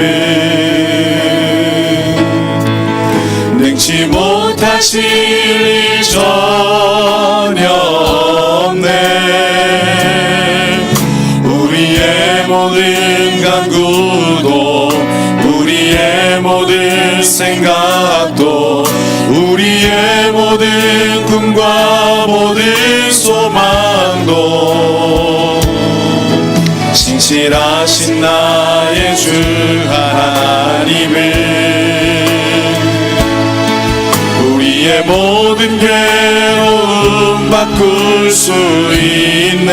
하나님은 능치 못하실 일 전혀 없네. 우리의 모든 간구도 우리의 모든 생각도 우리의 모든 꿈과 모든 소망도 신실하신 나의 주 하나님은 우리의 모든 괴로움 바꿀 수 있네.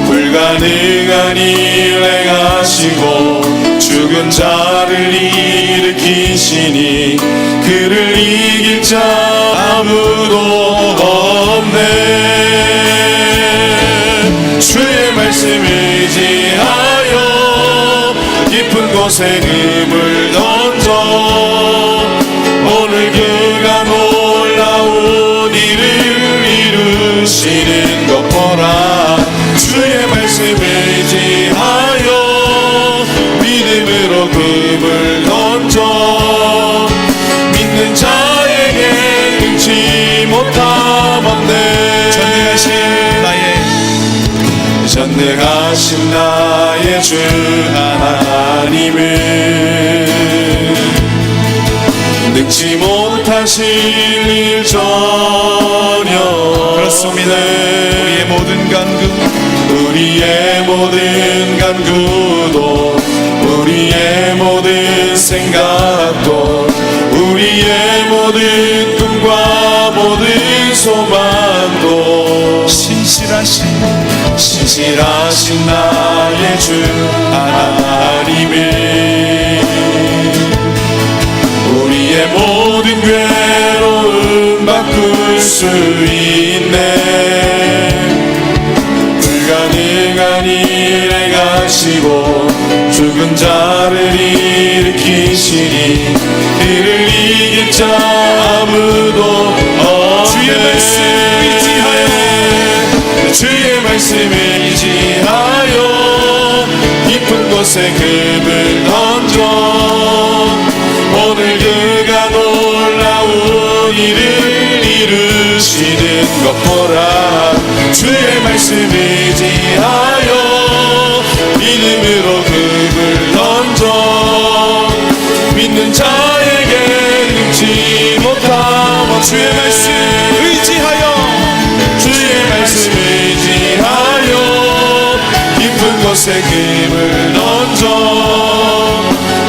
불가능한 일 행하시고 죽은 자를 일으키시니 그를 이길 자 아무도 없네. 주의 말씀 의지하여 깊은 곳에 금을 던져 오늘 그가 놀라운 일을 이루시는 것 보라. 주의 말씀 의지하여 믿음으로 금을 던져 믿는 자에게 능치 못함 없네. 전능하신 나의 주 하나님은 능치 못하실 일 전혀 그렇습니다. 우리의 모든 간구 우리의 모든 간구도 우리의 모든 생각도 우리의 모든 꿈과 모든 소망도 신실하신 나의 주 하나님은 우리의 모든 괴로움 바꿀 수 있네. 불가능한 일 행하시고 죽은 자를 일으키시니 그를 이길 자 아무도 없네. 주의 말씀 의지하여 깊은 곳에 금을 던져 오늘 그가 놀라운 일을 이루시는 것 보라. 주의 말씀 의지하여 믿음으로 금을 던져 믿는 자에게 능치 못함 없네. 주의 말씀 의지하여 주의 말씀 의지하여 깊은 곳에 금을 던져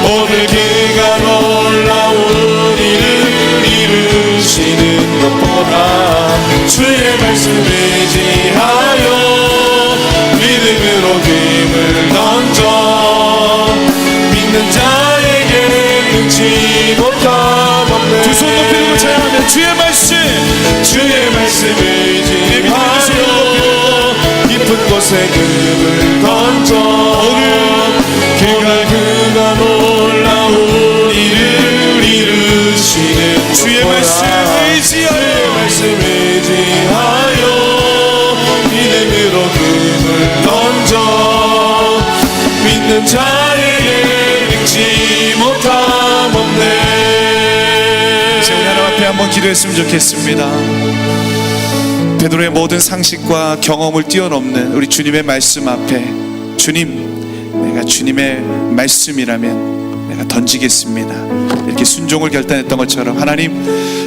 오늘 그가 놀라운 일을 이루시는 것 보라. 주의 말씀 의지하여 믿음으로 금을 던져 믿는 자에게 능치 못함 없네. 두 손 높이 들고 찬양하며 주의 말씀 의지하여 깊은 곳에 금을 던져 오늘 그가 놀라운 일을 이루시는 주의 말씀 의지하여 믿음으로 금을 던져 믿는 자에게 능치 못함 없네. 이제 우리 하나님 앞에 한번 기도했으면 좋겠습니다. 베드로의 모든 상식과 경험을 뛰어넘는 우리 주님의 말씀 앞에 주님, 내가 주님의 말씀이라면 내가 던지겠습니다. 이렇게 순종을 결단했던 것처럼 하나님,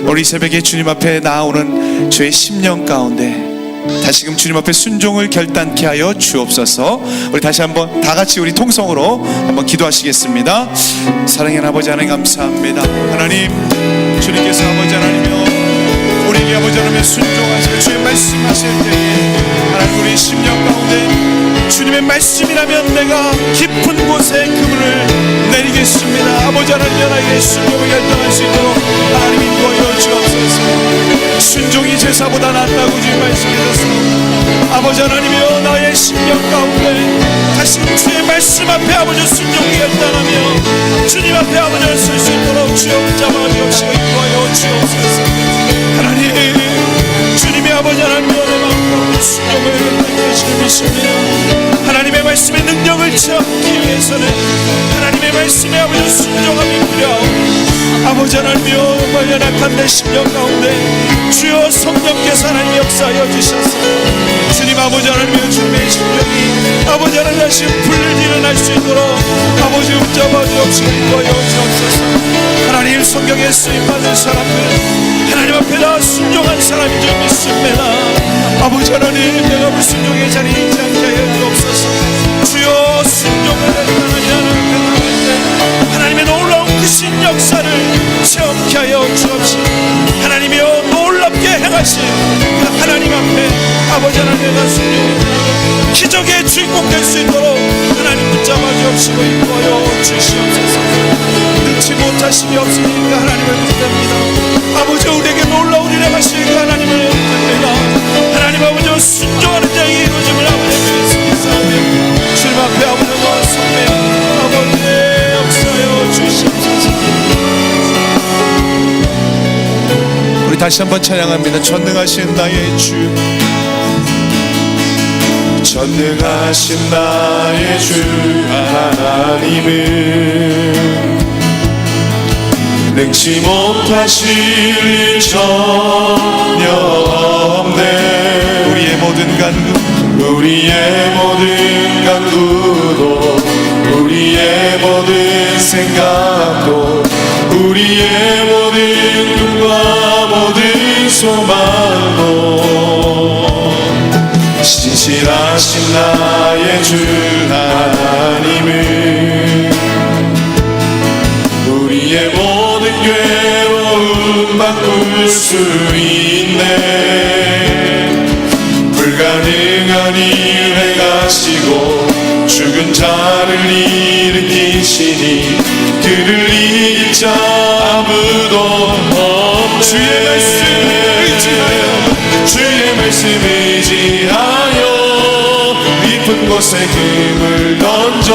우리 새벽에 주님 앞에 나오는 저의 심령 가운데 다시금 주님 앞에 순종을 결단케 하여 주옵소서. 우리 다시 한번 다 같이 우리 통성으로 한번 기도하시겠습니다. 사랑하는 아버지 하나님 감사합니다. 하나님, 주님께서 아버지 하나님이여 우리에게 아버지 하나님의 순종하시고 주의 말씀하실 때에 하나님 우리 심령 가운데 주님의 말씀이라면 내가 깊은 곳에 그분을 내리겠습니다. 아버지 하나님 나에게 순종을 결정할 수 있도록 하나님 인도하여 주옵소서. 순종이 제사보다 낫다고 주님 말씀하셨습니다. 아버지 하나님이여 나의 심령 가운데 다시 주의 말씀 앞에 아버지 순종을 결단하며 주님 앞에 아버지를 쓸 수 있도록 주여 붙잡아 주옵시고 인도하여 주옵소서. 하나님, 주님의 아버지 하나님 내 마음으로 순종을 결단하시는 믿습니다. 하나님의 말씀의 능력을 체험하기 위해서는 하나님의 말씀에 아버지 순종함이 필요하고, 아버지 하나님이여 연약한 내 심령 가운데 주여 성령께서 하나님 역사하여 주셔서 주님 아버지 하나님이여 주님의 심령이 아버지 하나님 다시 불을 일어날 수 있도록 아버지 흠잡아 주옵시고 여주옵소서. 하나님 성경에 쓰임받은 사람들 하나님 앞에 다 순종한 사람인 줄 믿습니다. 아버지 하나님 내가 불순종의 자리에 있지 않게 하여 주옵소서. 주여 순종을 하나님 앞에 하나님의 놀라운 크신 역사를 체험케 하여 주옵시고, 하나님이여 놀랍게 행하신 그 하나님 앞에 아버지 하나님과 순종해 기적의 주인공 될 수 있도록 하나님 붙잡아 주옵시고 인도하여 주시옵소서. 능치 못하심이 없으니까 하나님을 붙잡니다. 아버지 우리에게 놀라운 일 행하시니까 하나님을 붙잡니다. 하나님 아버지와 순종하는 자에게 이루어짐을 아버지 믿습니다. 주님 앞에 아버지와 선배 아버지의 역사여 주시옵소서. 우리 다시 한번 찬양합니다. 전능하신 나의 주, 전능하신 나의 주 하나님은 능치 못하실 일 전혀 없네. 우리의 모든 간구, 우리의 모든 간구도 우리의 모든 생각도 우리의 모든 꿈과 모든 소망도 신실하신 나의 주 하나님은 우리의 모든 괴로움 바꿀 수 있네. 불가능한 일 행하시고 죽은 자를 일으키시니 그를 이길 자 아무도 없네. 주의 말씀 의지하여, 주의 말씀 의지하여 깊은 곳에 금을 던져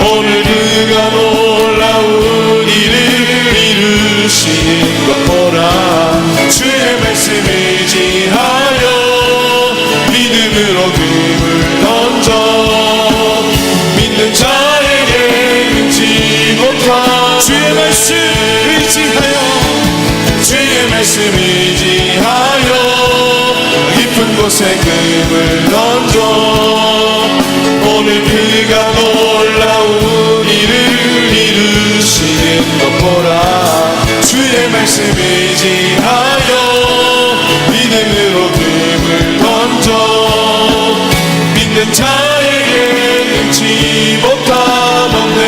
오늘 그가 놀라운 일을 이루시는 것 보라. 주의 말씀 의지하여 믿음으로 금을 던져 믿는 자에게 능치 못한 주의 말씀 의지하여, 주의 말씀 의지하여 깊은 곳에 금을 던져 오늘 그가 놀라운 일을 이루시는 것 보라. 주의 말씀 의지하여 믿음으로 금을 던져 믿는 자에게 능치 못함 없네.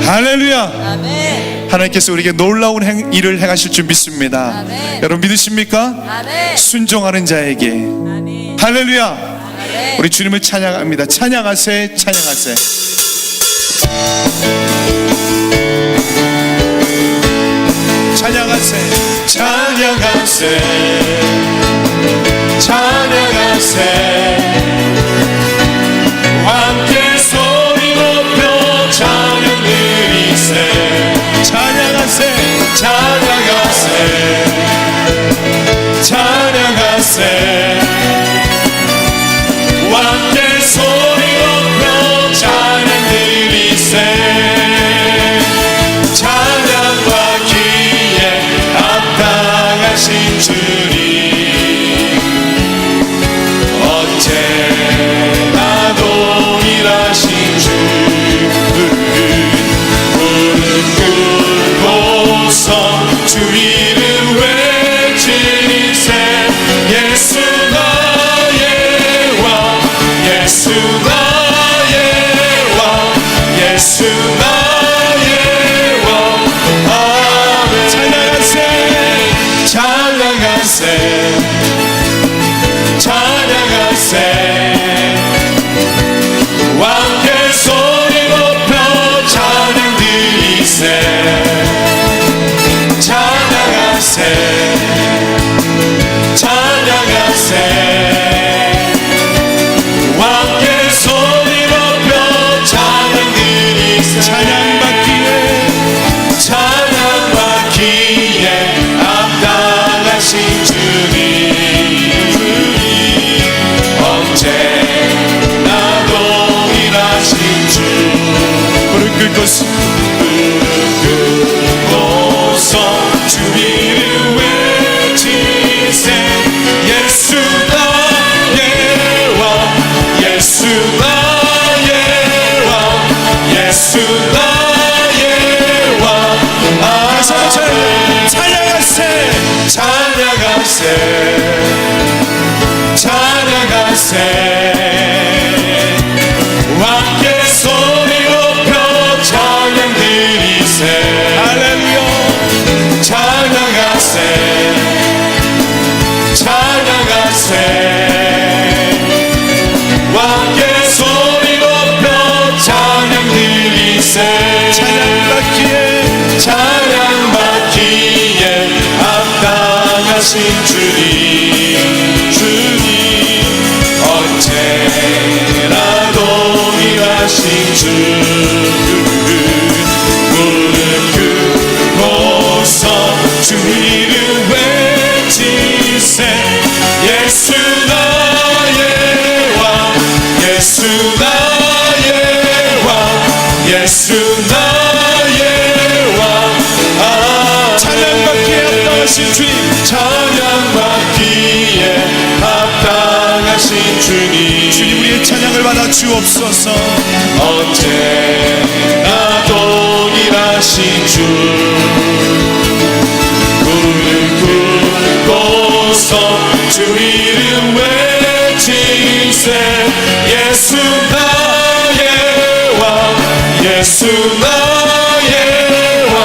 할렐루야. 아멘. 하나님께서 우리에게 놀라운 일을 행하실 줄 믿습니다. 아멘. 여러분 믿으십니까? 아멘. 순종하는 자에게. 아멘. 할렐루야. 아멘. 우리 주님을 찬양합니다. 찬양하세, 찬양하세. 찬양하세, 찬양하세 찬양하세 함께 소리 높여 찬양 드리세. 찬양하세, 찬양하세 찬양하세 함께 소리 높여 찬양 드리세. 찬양과 기에 합당하신 주님 언제나 동일하신 주 무릎 꿇고서 주 이름 외치리세. 예수 나의 왕 예수 나의 왕 예수 나의 왕 아멘. 찬양하세 찬양하세 찬양하세 왕께 소리 높여 찬양 드리세. 찬양하세 찬양하세 왕께 소리 높여 찬양 드리세. 무릎 꿇고서 주 이름 외치세 예수 나의 왕 예수 나의 왕 예수 나의 왕 찬양하세 왕께 소리 높여 찬양 드리세 할렐루야 찬양하세 왕께 소리 높여 찬양 드리세 찬양받기에 합당하신 주님 언제라도 일하신 주 무릎 꿇고서 주 이름 외치세 예수 나의 왕 예수 나의 왕 예수 나의 왕 찬양받기에 합당하신 주님 찬양받기에 합당하신 주님 주님 우리의 찬양을 받아 주옵소서 언제나도 일하신 주 무릎 꿇고서 주 이름 외치세 예수 나의 왕 예수 나의 왕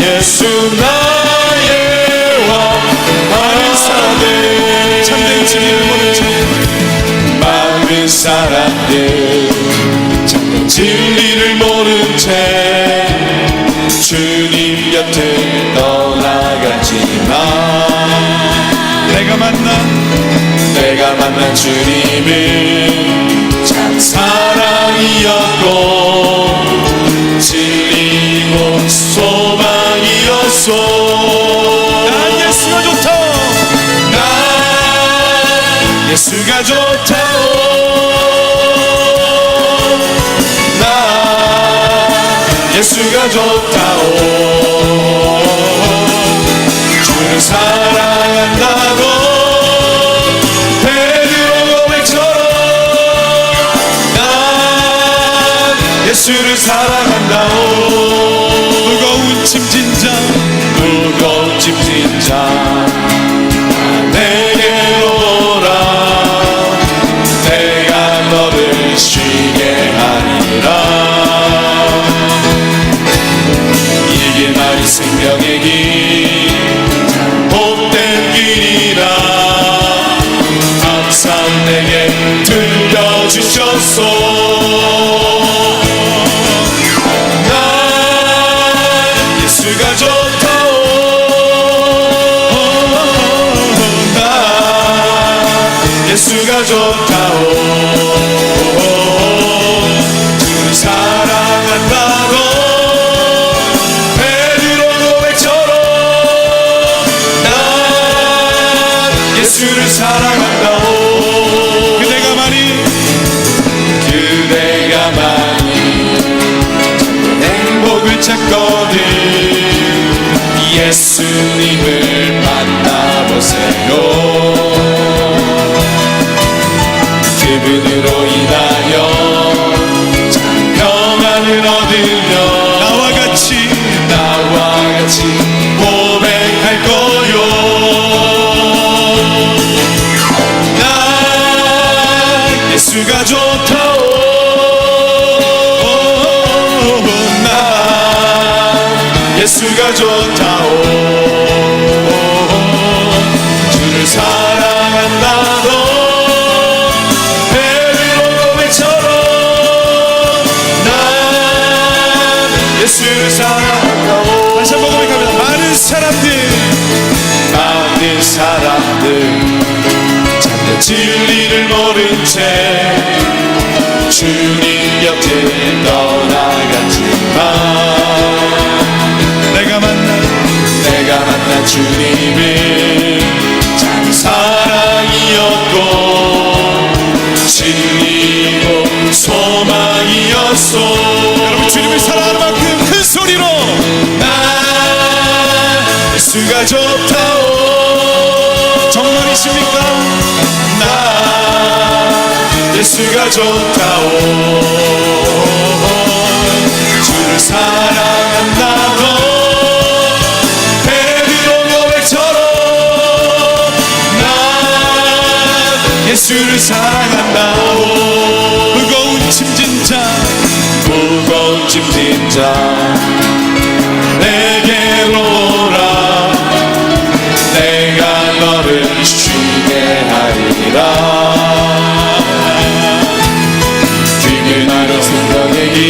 예수 나의 왕 참된 진리를 모른 채 많은 사람들 참된 진리를 모른 채 주님 곁을 떠나갔지만 내가 만난 주님은 참 사랑이었고 진리고 소망이었소 난 예수가 좋다 난 예수가 좋다오 난 예수가 좋다오 주를 사랑한다고 베드로 고백처럼 난 예수를 사랑한다오 무거운 짐진 자 무거운 짐진 자 내게로 오라 내가 너를 쉬게 하리라 이 길만이 생명의 길 복된 길이라 항상 내게 들려주셨소 난 예수가 좋다오 난 예수가 좋다오 주를 사랑한다고 베드로 고백처럼 난 예수를 사랑한다오 그대가 많이 행복을 찾거든 예수님을 만나보세요 그분으로 인하여 평안을 얻으며 나와 같이 고백할 거요 난 예수가 좋다오 난 예수가 좋다오 주를 사랑한다고 베드로 고백처럼 난 예수를 사랑한다고 다시 한번 고백합니다 많은 사람들 참된 진리를 모른 채 주님 곁을 떠나갔지만 내가 만난 주님은 참 사랑이었고 진리고 소망이었소 여러분 주님을 사랑 예수가 좋다오. 정말이십니까? 나 예수가 좋다오. 주를 사랑한다고 베드로 고백처럼 나 예수를 사랑한다오. 무거운 짐진 자 내게로 오라. 내가 너를 쉬게 하리라. 귀인으로 생명의 길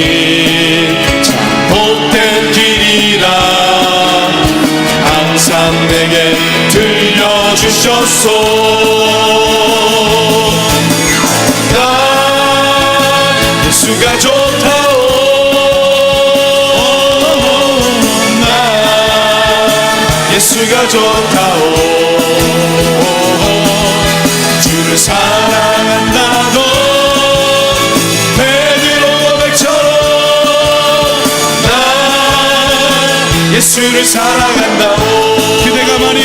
참 복된 길이라 항상 내게 들려주셨소. 나 예수가 좋다오. 나 예수가 좋다오. 주를 사랑한다고 베드로 고백처럼 나 예수를 사랑한다오. 그대가만이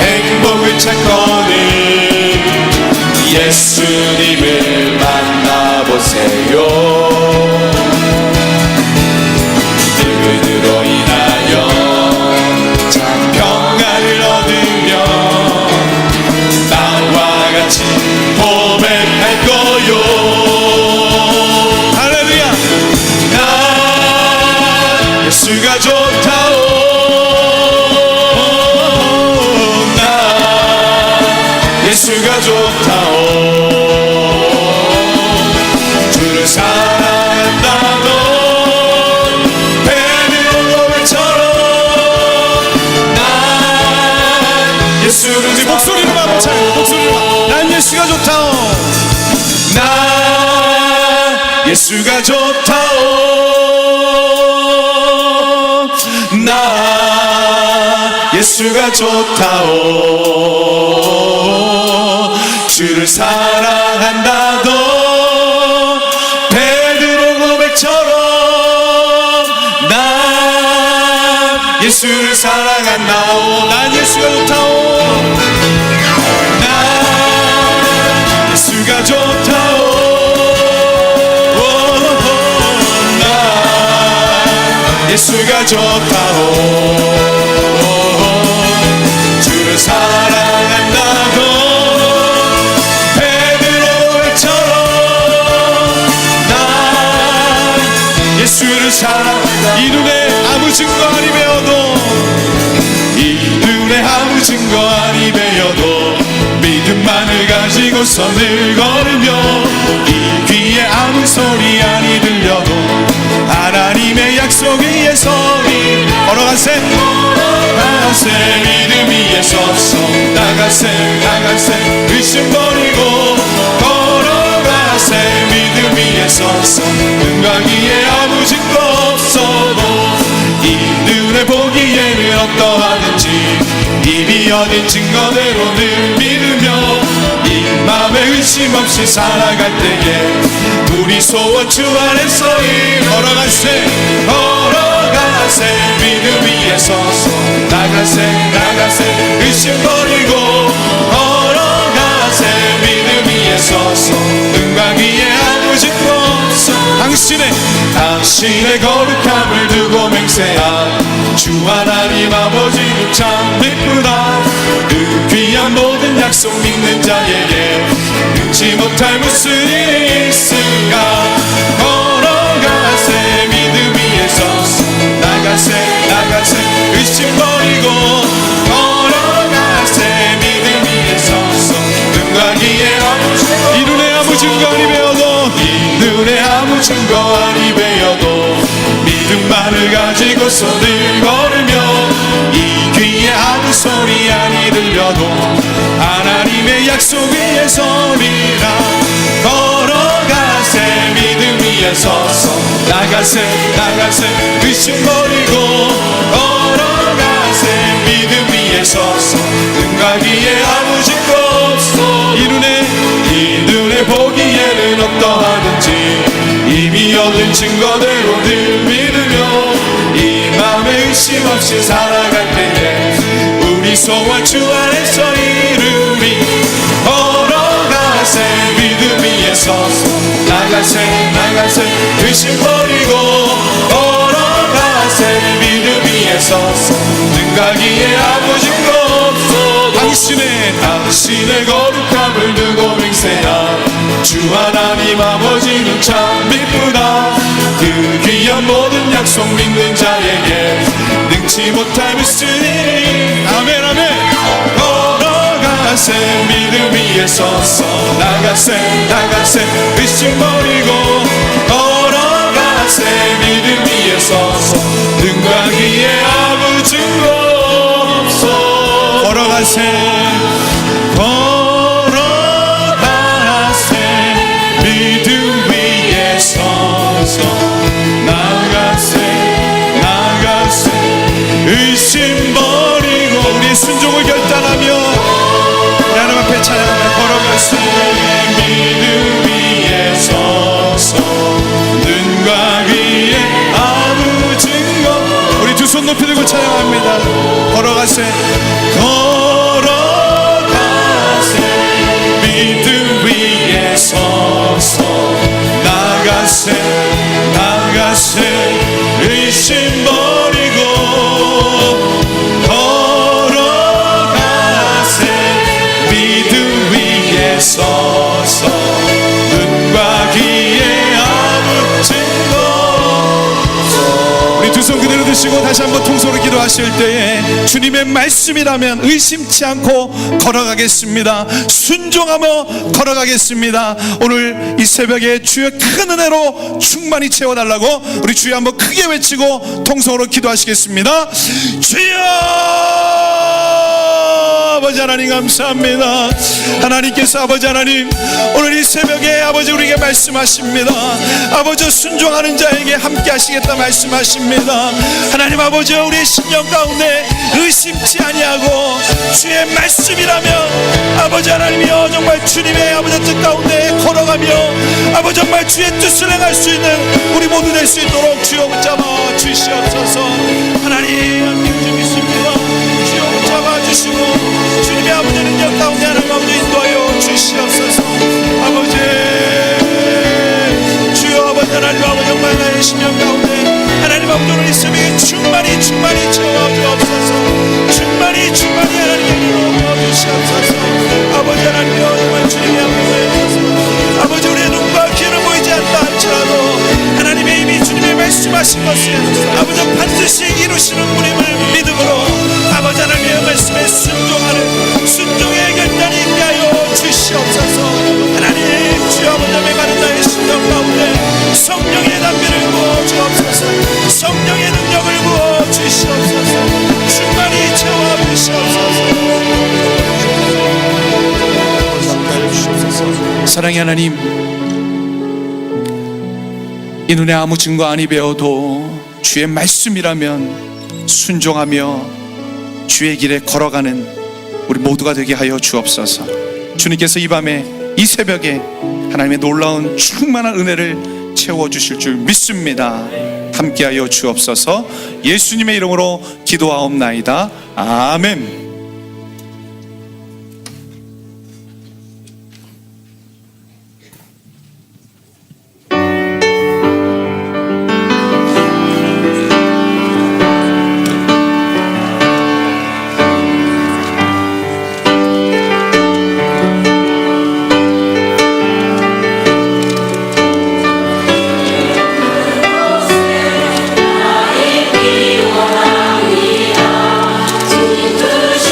행복을 찾거든 예수님을 만나보세요. 그분으로 인하여 참 평안을 얻으며 나와 같이 고백할 거요. 할렐루야. 나 예수가 좋다오. 예수가 좋다오. 주를 사랑한다고 베드로 고백처럼 난 예수를 목소리로 맘차 목소리로 난 예수가 좋다오. 난 예수가 좋다오. 나 예수가 좋다오. 주를 사랑한다고 베드로 고백처럼 난 예수를 사랑한다오. 난 예수가 좋다오. 난 예수가 좋다오. 난 예수가 좋다오. 주를 사랑한다고 베드로 고백처럼 난 예수를 사랑한다. 이 눈에 아무 증거 아니 배워도 이 눈에 아무 증거 아니 배워도 믿음만을 가지고서 늘 걸으며 이 귀에 아무 소리 아니 들려도 하나님의 약속 위에 서리 걸어가세 믿음 위에 서서 나가세 의심 버리고 걸어가세 믿음 위에 서서 눈과 귀에 아무 증거 없어도 이 눈에 보기에는 어떠하든지 이미 얻은 증거대로 늘 믿으며 이 맘에 의심 없이 살아갈 때에 우리 소원 주 안에서 걸어가세 믿음 위에 서서 나가세 의심 버리고 걸어가세 믿음 위에 서서 눈과 귀에 아무 증거 없어 당신의 거룩함을 두고 맹세한 주 하나님 아버지는 참 기쁘다. 그 귀한 모든 약속 믿는 자에게 잊지 못할 무슨 일이 있을까. 걸어가세 믿음 위에 서서 나가세 의심 버리고 걸어가세 믿음 위에 서서 눈과 귀에 아무 증거 이 눈에 아무 증거 아니 배워도 이 눈에 아무 증거 아니 배워도 믿음만을 가지고서 늘 걸으며 이 귀에 아무 소리 아니 들려도 하나님의 약속 위에 서리라. 걸어가세 믿음 위에 서서 나가세 의심 버리고 걸어가세 믿음 위에 서서 눈과 귀에 아무 증거 없어. 이 눈에 보기에는 어떠하든지 이미 얻은 증거대로 늘 의심 없이 살아갈 때에 우리 소원 주 안에서 이루리. 걸어가세 믿음 위에 서서 나가세 의심 버리고 걸어가세 믿음 위에 서서 눈 가기에 아무 증거 없어. 당신의 거룩함을 두고 맹세한 주 하나님 아버지는 참 미쁘다. 그 귀한 모든 약속 믿는 자에게 능치 못할 미스니. 아멘 아멘. 걸어가세 믿음 위에 서서 나가세 의심 버리고 걸어가세 믿음 위에 서서 눈과 귀에 아무 증거 없어. 걸어가세 믿음 위에 서서 나가세 의심 버리고 우리의 순종을 결단하며 하나님 앞에 찬양하며 걸어가세 믿음 위에 서서 눈과 귀에 아무 증거. 우리 두 손 높이 들고 찬양합니다. 걸어가세 믿음 위에 서서 나가세 의심 버리고 걸어가세 믿음 위에 서서 눈과 귀에 아무 증거. 우리 두 손 그대로 드시고 다시 한번 통성으로 기도하실 때에 주님의 말씀이라면 의심치 않고 걸어가겠습니다. 순종하며 걸어가겠습니다. 오늘 이 새벽에 주의 큰 은혜로 충만히 채워달라고 우리 주여 한번 크게 외치고 통성으로 기도하시겠습니다. 주여 아버지 하나님 감사합니다. 하나님께서 아버지 하나님 오늘 이 새벽에 아버지 우리에게 말씀하십니다. 아버지 순종하는 자에게 함께 하시겠다 말씀하십니다. 하나님 아버지 우리의 심령 가운데 의심치 아니하고 주의 말씀이라면 아버지 하나님이여 정말 주님의 아버지 뜻 가운데 걸어가며 아버지 정말 주의 뜻을 행할 수 있는 우리 모두 될 수 있도록 주여 붙잡아 주시옵소서. 하나님 믿습니다. 주여 붙잡아 주시고 주님의 아버지 능력 가운데 하나님 아버지 인도하여 주시옵소서. 아버지 주여 아버지 하나님 아버지 정말 나의 심령 가운데 하나님 아버지 오늘 이 새벽에 충만히 채워주옵소서. 충만히 하나님께 이루어주시옵소서. 아버지 하나님여 정말 주님의 앞에 아버지 우리의 눈과 귀는 보이지 않다 할지라도 하나님의 이미 주님의 말씀하신 것을 아버지 반드시 이루시는 분임을 믿음으로 아버지 하나님의 말씀에 순종의 결단이 있게 하여 주시옵소서. 하나님 주여 아버지 메마른 나의 심령 가운데 성령의 담배를 부어 주옵소서. 성령의 능력을 부어 주시옵소서. 충만히 채워 주시옵소서. 사랑의 하나님, 이 눈에 아무 증거 아니 배워도 주의 말씀이라면 순종하며 주의 길에 걸어가는 우리 모두가 되게 하여 주옵소서. 주님께서 이 밤에 이 새벽에 하나님의 놀라운 충만한 은혜를 채워주실 줄 믿습니다. 함께하여 주옵소서. 예수님의 이름으로 기도하옵나이다. 아멘. 주님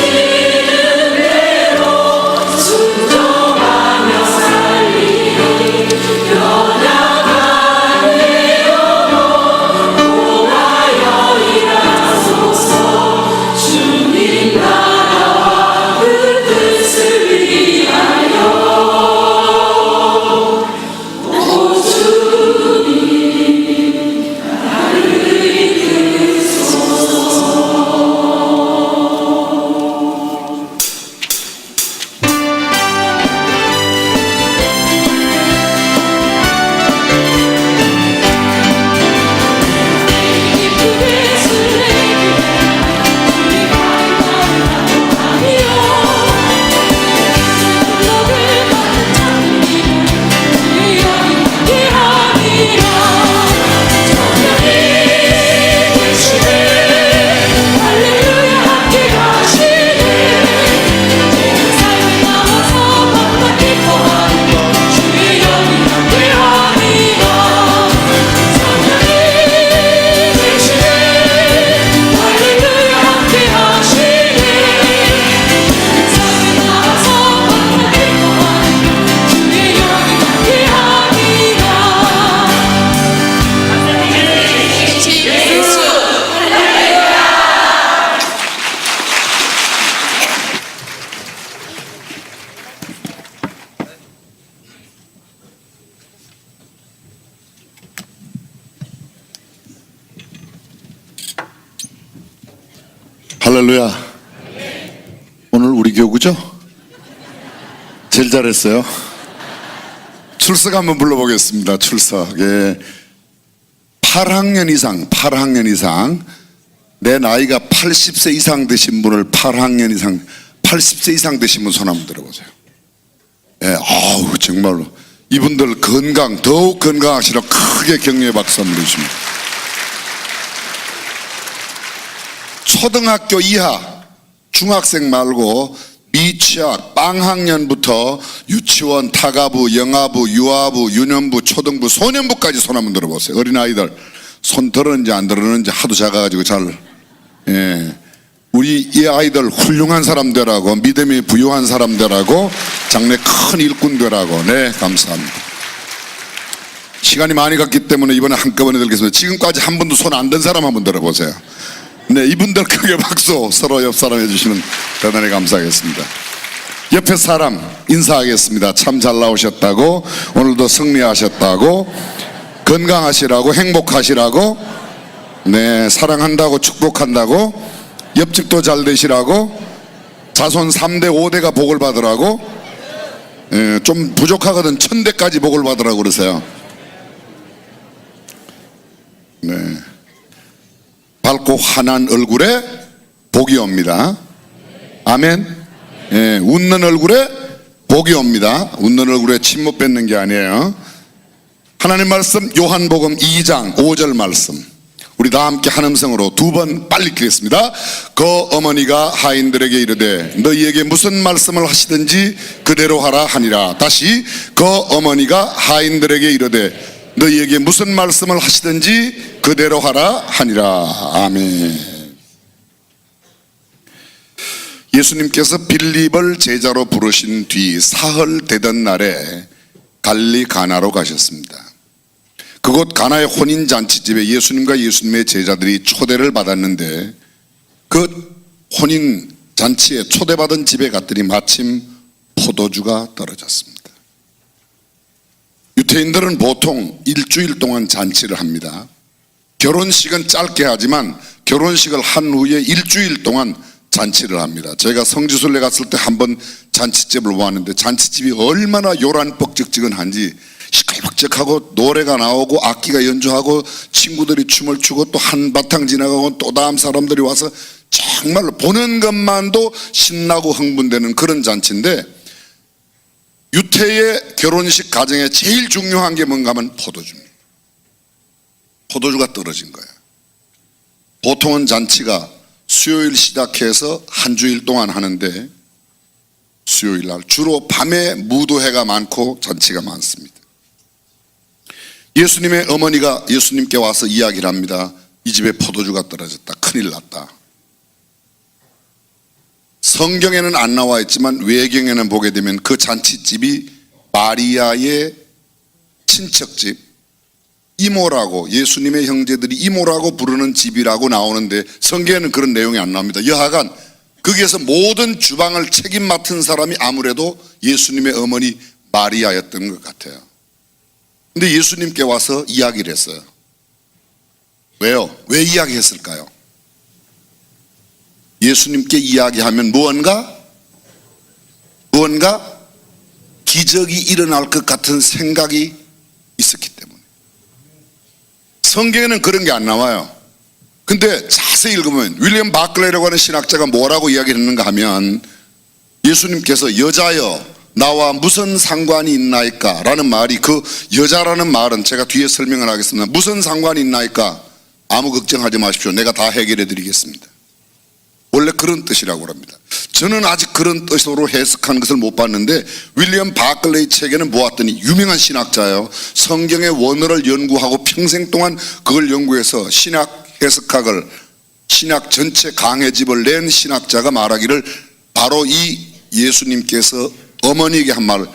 할렐루야. 오늘 우리 교구죠? 제일 잘했어요. 출석 한번 불러보겠습니다. 출석. 예. 8학년 이상. 내 나이가 80세 이상 되신 분을 8학년 이상, 80세 이상 되신 분 손 한번 들어보세요. 예, 아우, 정말로. 이분들 더욱 건강하시라 크게 격려의 박수 한번 주십니다. 초등학교 이하, 중학생 말고 미취학, 빵학년부터 유치원, 타가부, 영아부, 유아부, 유년부, 초등부, 소년부까지 손 한번 들어보세요. 어린아이들 손 들었는지 안 들었는지 하도 작아가지고 예. 우리 이 아이들 훌륭한 사람 되라고, 믿음이 부유한 사람 되라고, 장래 큰 일꾼 되라고. 네, 감사합니다. 시간이 많이 갔기 때문에 이번에 한꺼번에 들겠습니다. 지금까지 한 번도 손 안 든 사람 한번 들어보세요. 네, 이분들 크게 박수 서로 옆 사람 해주시면 대단히 감사하겠습니다. 옆에 사람 인사하겠습니다. 참 잘 나오셨다고, 오늘도 승리하셨다고, 건강하시라고, 행복하시라고, 네, 사랑한다고, 축복한다고, 옆집도 잘 되시라고, 자손 3대 5대가 복을 받으라고, 예, 좀 부족하거든 1000대까지 복을 받으라고 그러세요. 네, 밝고 환한 얼굴에 복이 옵니다. 아멘. 예, 웃는 얼굴에 복이 옵니다. 웃는 얼굴에 침 못 뱉는 게 아니에요. 하나님 말씀 요한복음 2장 5절 말씀, 우리 다 함께 한 음성으로 두 번 빨리 읽겠습니다. 그 어머니가 하인들에게 이르되 너희에게 무슨 말씀을 하시든지 그대로 하라 하니라. 다시, 그 어머니가 하인들에게 이르되 너희에게 무슨 말씀을 하시든지 그대로 하라 하니라. 아멘. 예수님께서 빌립을 제자로 부르신 뒤 사흘 되던 날에 갈릴리 가나로 가셨습니다. 그곳 가나의 혼인잔치집에 예수님과 예수님의 제자들이 초대를 받았는데, 그 혼인잔치에 초대받은 집에 갔더니 마침 포도주가 떨어졌습니다. 유태인들은 보통 일주일 동안 잔치를 합니다. 결혼식은 짧게 하지만 결혼식을 한 후에 일주일 동안 잔치를 합니다. 제가 성지순례 갔을 때 한번 잔치집을 보았는데 잔치집이 얼마나 요란뻑적지근한지, 시끌벅적하고 노래가 나오고 악기가 연주하고 친구들이 춤을 추고 또 한바탕 지나가고 또 다음 사람들이 와서 정말로 보는 것만도 신나고 흥분되는 그런 잔치인데, 유태의 결혼식 가정에 제일 중요한 게 뭔가 하면 포도주입니다. 포도주가 떨어진 거예요. 보통은 잔치가 수요일 시작해서 한 주일 동안 하는데, 수요일 날 주로 밤에 무도회가 많고 잔치가 많습니다. 예수님의 어머니가 예수님께 와서 이야기를 합니다. 이 집에 포도주가 떨어졌다. 큰일 났다. 성경에는 안 나와 있지만 외경에는 보게 되면 그 잔치집이 마리아의 친척집, 이모라고, 예수님의 형제들이 이모라고 부르는 집이라고 나오는데 성경에는 그런 내용이 안 나옵니다. 여하간 거기에서 모든 주방을 책임 맡은 사람이 아무래도 예수님의 어머니 마리아였던 것 같아요. 근데 예수님께 와서 이야기를 했어요. 왜요? 왜 이야기했을까요? 예수님께 이야기하면 무언가 기적이 일어날 것 같은 생각이 있었기 때문에. 성경에는 그런 게 안 나와요. 근데 자세히 읽으면 윌리엄 바클레이라고 하는 신학자가 뭐라고 이야기를 했는가 하면, 예수님께서 여자여 나와 무슨 상관이 있나이까 라는 말이, 그 여자라는 말은 제가 뒤에 설명을 하겠습니다. 무슨 상관이 있나이까? 아무 걱정하지 마십시오. 내가 다 해결해 드리겠습니다. 원래 그런 뜻이라고 합니다. 저는 아직 그런 뜻으로 해석한 것을 못 봤는데, 윌리엄 바클레이 책에는 보았더니 유명한 신학자예요. 성경의 원어를 연구하고 평생 동안 그걸 연구해서 신학 해석학을, 신학 전체 강해집을 낸 신학자가 말하기를, 바로 이 예수님께서 어머니에게 한 말,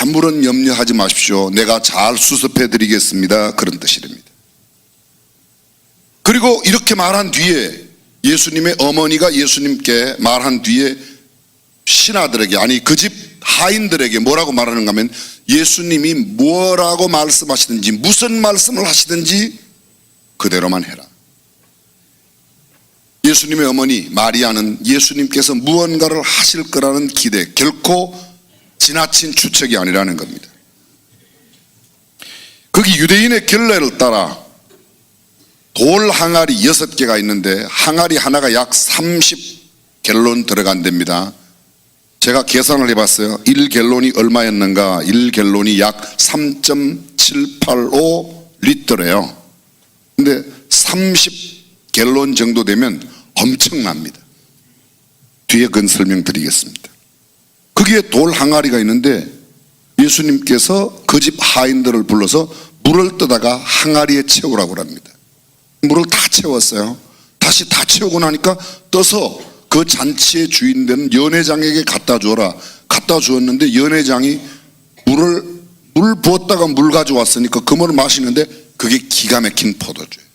아무런 염려하지 마십시오. 내가 잘 수습해 드리겠습니다. 그런 뜻이랍니다. 그리고 이렇게 말한 뒤에, 예수님의 어머니가 예수님께 말한 뒤에 신하들에게, 아니 그 집 하인들에게 뭐라고 말하는가 하면, 예수님이 뭐라고 말씀하시든지 무슨 말씀을 하시든지 그대로만 해라. 예수님의 어머니 마리아는 예수님께서 무언가를 하실 거라는 기대, 결코 지나친 추측이 아니라는 겁니다. 거기 유대인의 결례를 따라 돌 항아리 6개가 있는데 항아리 하나가 약 30갤론 들어간답니다. 제가 계산을 해봤어요. 1갤론이 얼마였는가? 1갤론이 약 3.785 리터래요. 근데 30갤론 정도 되면 엄청납니다. 뒤에 그건 설명드리겠습니다. 거기에 돌 항아리가 있는데 예수님께서 그 집 하인들을 불러서 물을 떠다가 항아리에 채우라고 합니다. 물을 다 채웠어요. 다시 다 채우고 나니까 떠서 그 잔치의 주인 되는 연회장에게 갖다 주어라. 갖다 주었는데 연회장이 물 부었다가 물 가져왔으니까 그 물을 마시는데 그게 기가 막힌 포도주예요.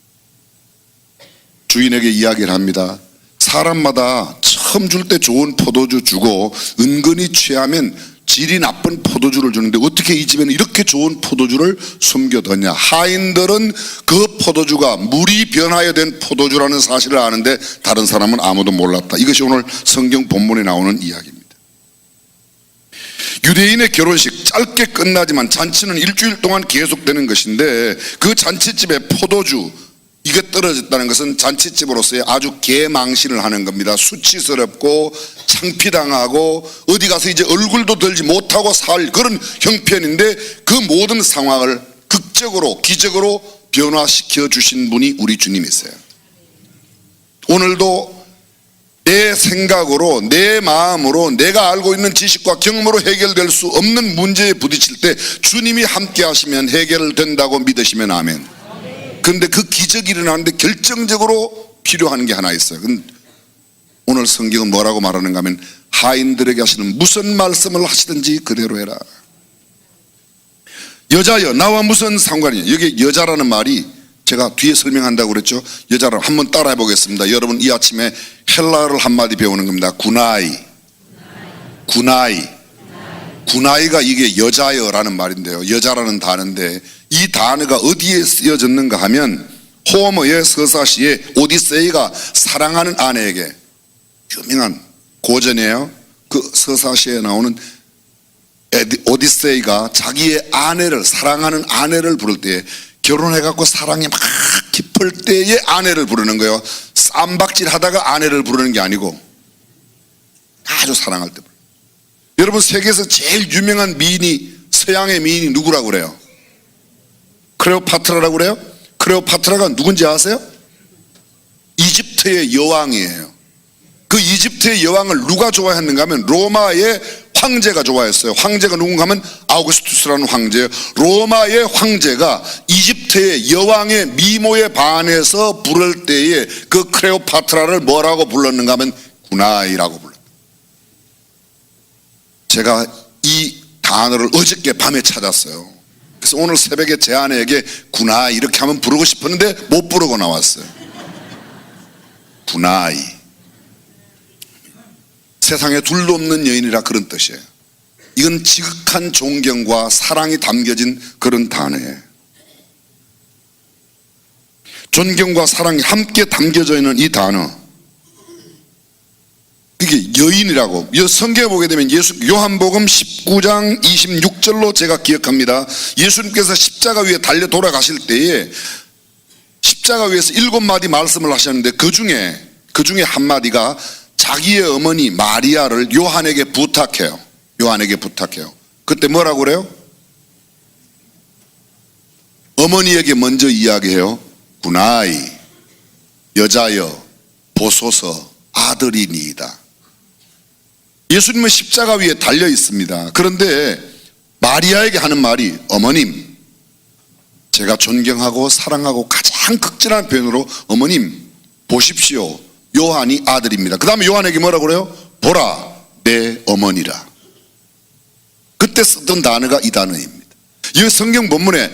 주인에게 이야기를 합니다. 사람마다 처음 줄 때 좋은 포도주 주고 은근히 취하면 질이 나쁜 포도주를 주는데 어떻게 이 집에는 이렇게 좋은 포도주를 숨겨뒀냐. 하인들은 그 포도주가 물이 변하여 된 포도주라는 사실을 아는데 다른 사람은 아무도 몰랐다. 이것이 오늘 성경 본문에 나오는 이야기입니다. 유대인의 결혼식 짧게 끝나지만 잔치는 일주일 동안 계속되는 것인데 그 잔치집에 포도주 이게 떨어졌다는 것은 잔치집으로서의 아주 개망신을 하는 겁니다. 수치스럽고 창피당하고 어디 가서 이제 얼굴도 들지 못하고 살 그런 형편인데 그 모든 상황을 극적으로 기적으로 변화시켜 주신 분이 우리 주님이세요. 오늘도 내 생각으로 내 마음으로 내가 알고 있는 지식과 경험으로 해결될 수 없는 문제에 부딪힐 때 주님이 함께 하시면 해결된다고 믿으시면 아멘. 그런데 그 기적이 일어나는데 결정적으로 필요한 게 하나 있어요. 오늘 성경은 뭐라고 말하는가 하면 하인들에게 하시는 무슨 말씀을 하시든지 그대로 해라. 여자여 나와 무슨 상관이냐. 여기 여자라는 말이 제가 뒤에 설명한다고 그랬죠. 여자를 한번 따라해 보겠습니다. 여러분 이 아침에 헬라어를 한마디 배우는 겁니다. 구나이. 구나이가 이게 여자여라는 말인데요. 여자라는 단어인데 이 단어가 어디에 쓰여졌는가 하면 호머의 서사시에 오디세이가 사랑하는 아내에게 유명한 고전이에요. 그 서사시에 나오는 오디세이가 자기의 아내를 사랑하는 아내를 부를 때 결혼해갖고 사랑이 막 깊을 때의 아내를 부르는 거예요. 쌈박질 하다가 아내를 부르는 게 아니고 아주 사랑할 때 부르는. 여러분 세계에서 제일 유명한 미인이 서양의 미인이 누구라고 그래요? 클레오파트라라고 그래요? 클레오파트라가 누군지 아세요? 이집트의 여왕이에요. 그 이집트의 여왕을 누가 좋아했는가 하면 로마의 황제가 좋아했어요. 황제가 누군가 하면 아우구스투스라는 황제예요. 로마의 황제가 이집트의 여왕의 미모에 반해서 부를 때에 그 클레오파트라를 뭐라고 불렀는가 하면 구나이라고 불렀어요. 제가 이 단어를 어저께 밤에 찾았어요. 그래서 오늘 새벽에 제 아내에게 구나이 이렇게 하면 부르고 싶었는데 못 부르고 나왔어요. 구나이. 세상에 둘도 없는 여인이라 그런 뜻이에요. 이건 지극한 존경과 사랑이 담겨진 그런 단어예요. 존경과 사랑이 함께 담겨져 있는 이 단어, 이게 여인이라고 성경에 보게 되면 요한복음 19장 26절로 제가 기억합니다. 예수님께서 십자가 위에 달려 돌아가실 때에 십자가 위에서 7마디 말씀을 하셨는데 그 중에 한마디가 자기의 어머니 마리아를 요한에게 부탁해요. 그때 뭐라고 그래요? 어머니에게 먼저 이야기해요. 구나이, 여자여 보소서 아들이니이다. 예수님은 십자가 위에 달려 있습니다. 그런데 마리아에게 하는 말이 어머님, 제가 존경하고 사랑하고 가장 극진한 표현으로 어머님 보십시오. 요한이 아들입니다. 그 다음에 요한에게 뭐라고 그래요? 보라 내 어머니라. 그때 쓰던 단어가 이 단어입니다. 이 성경 본문에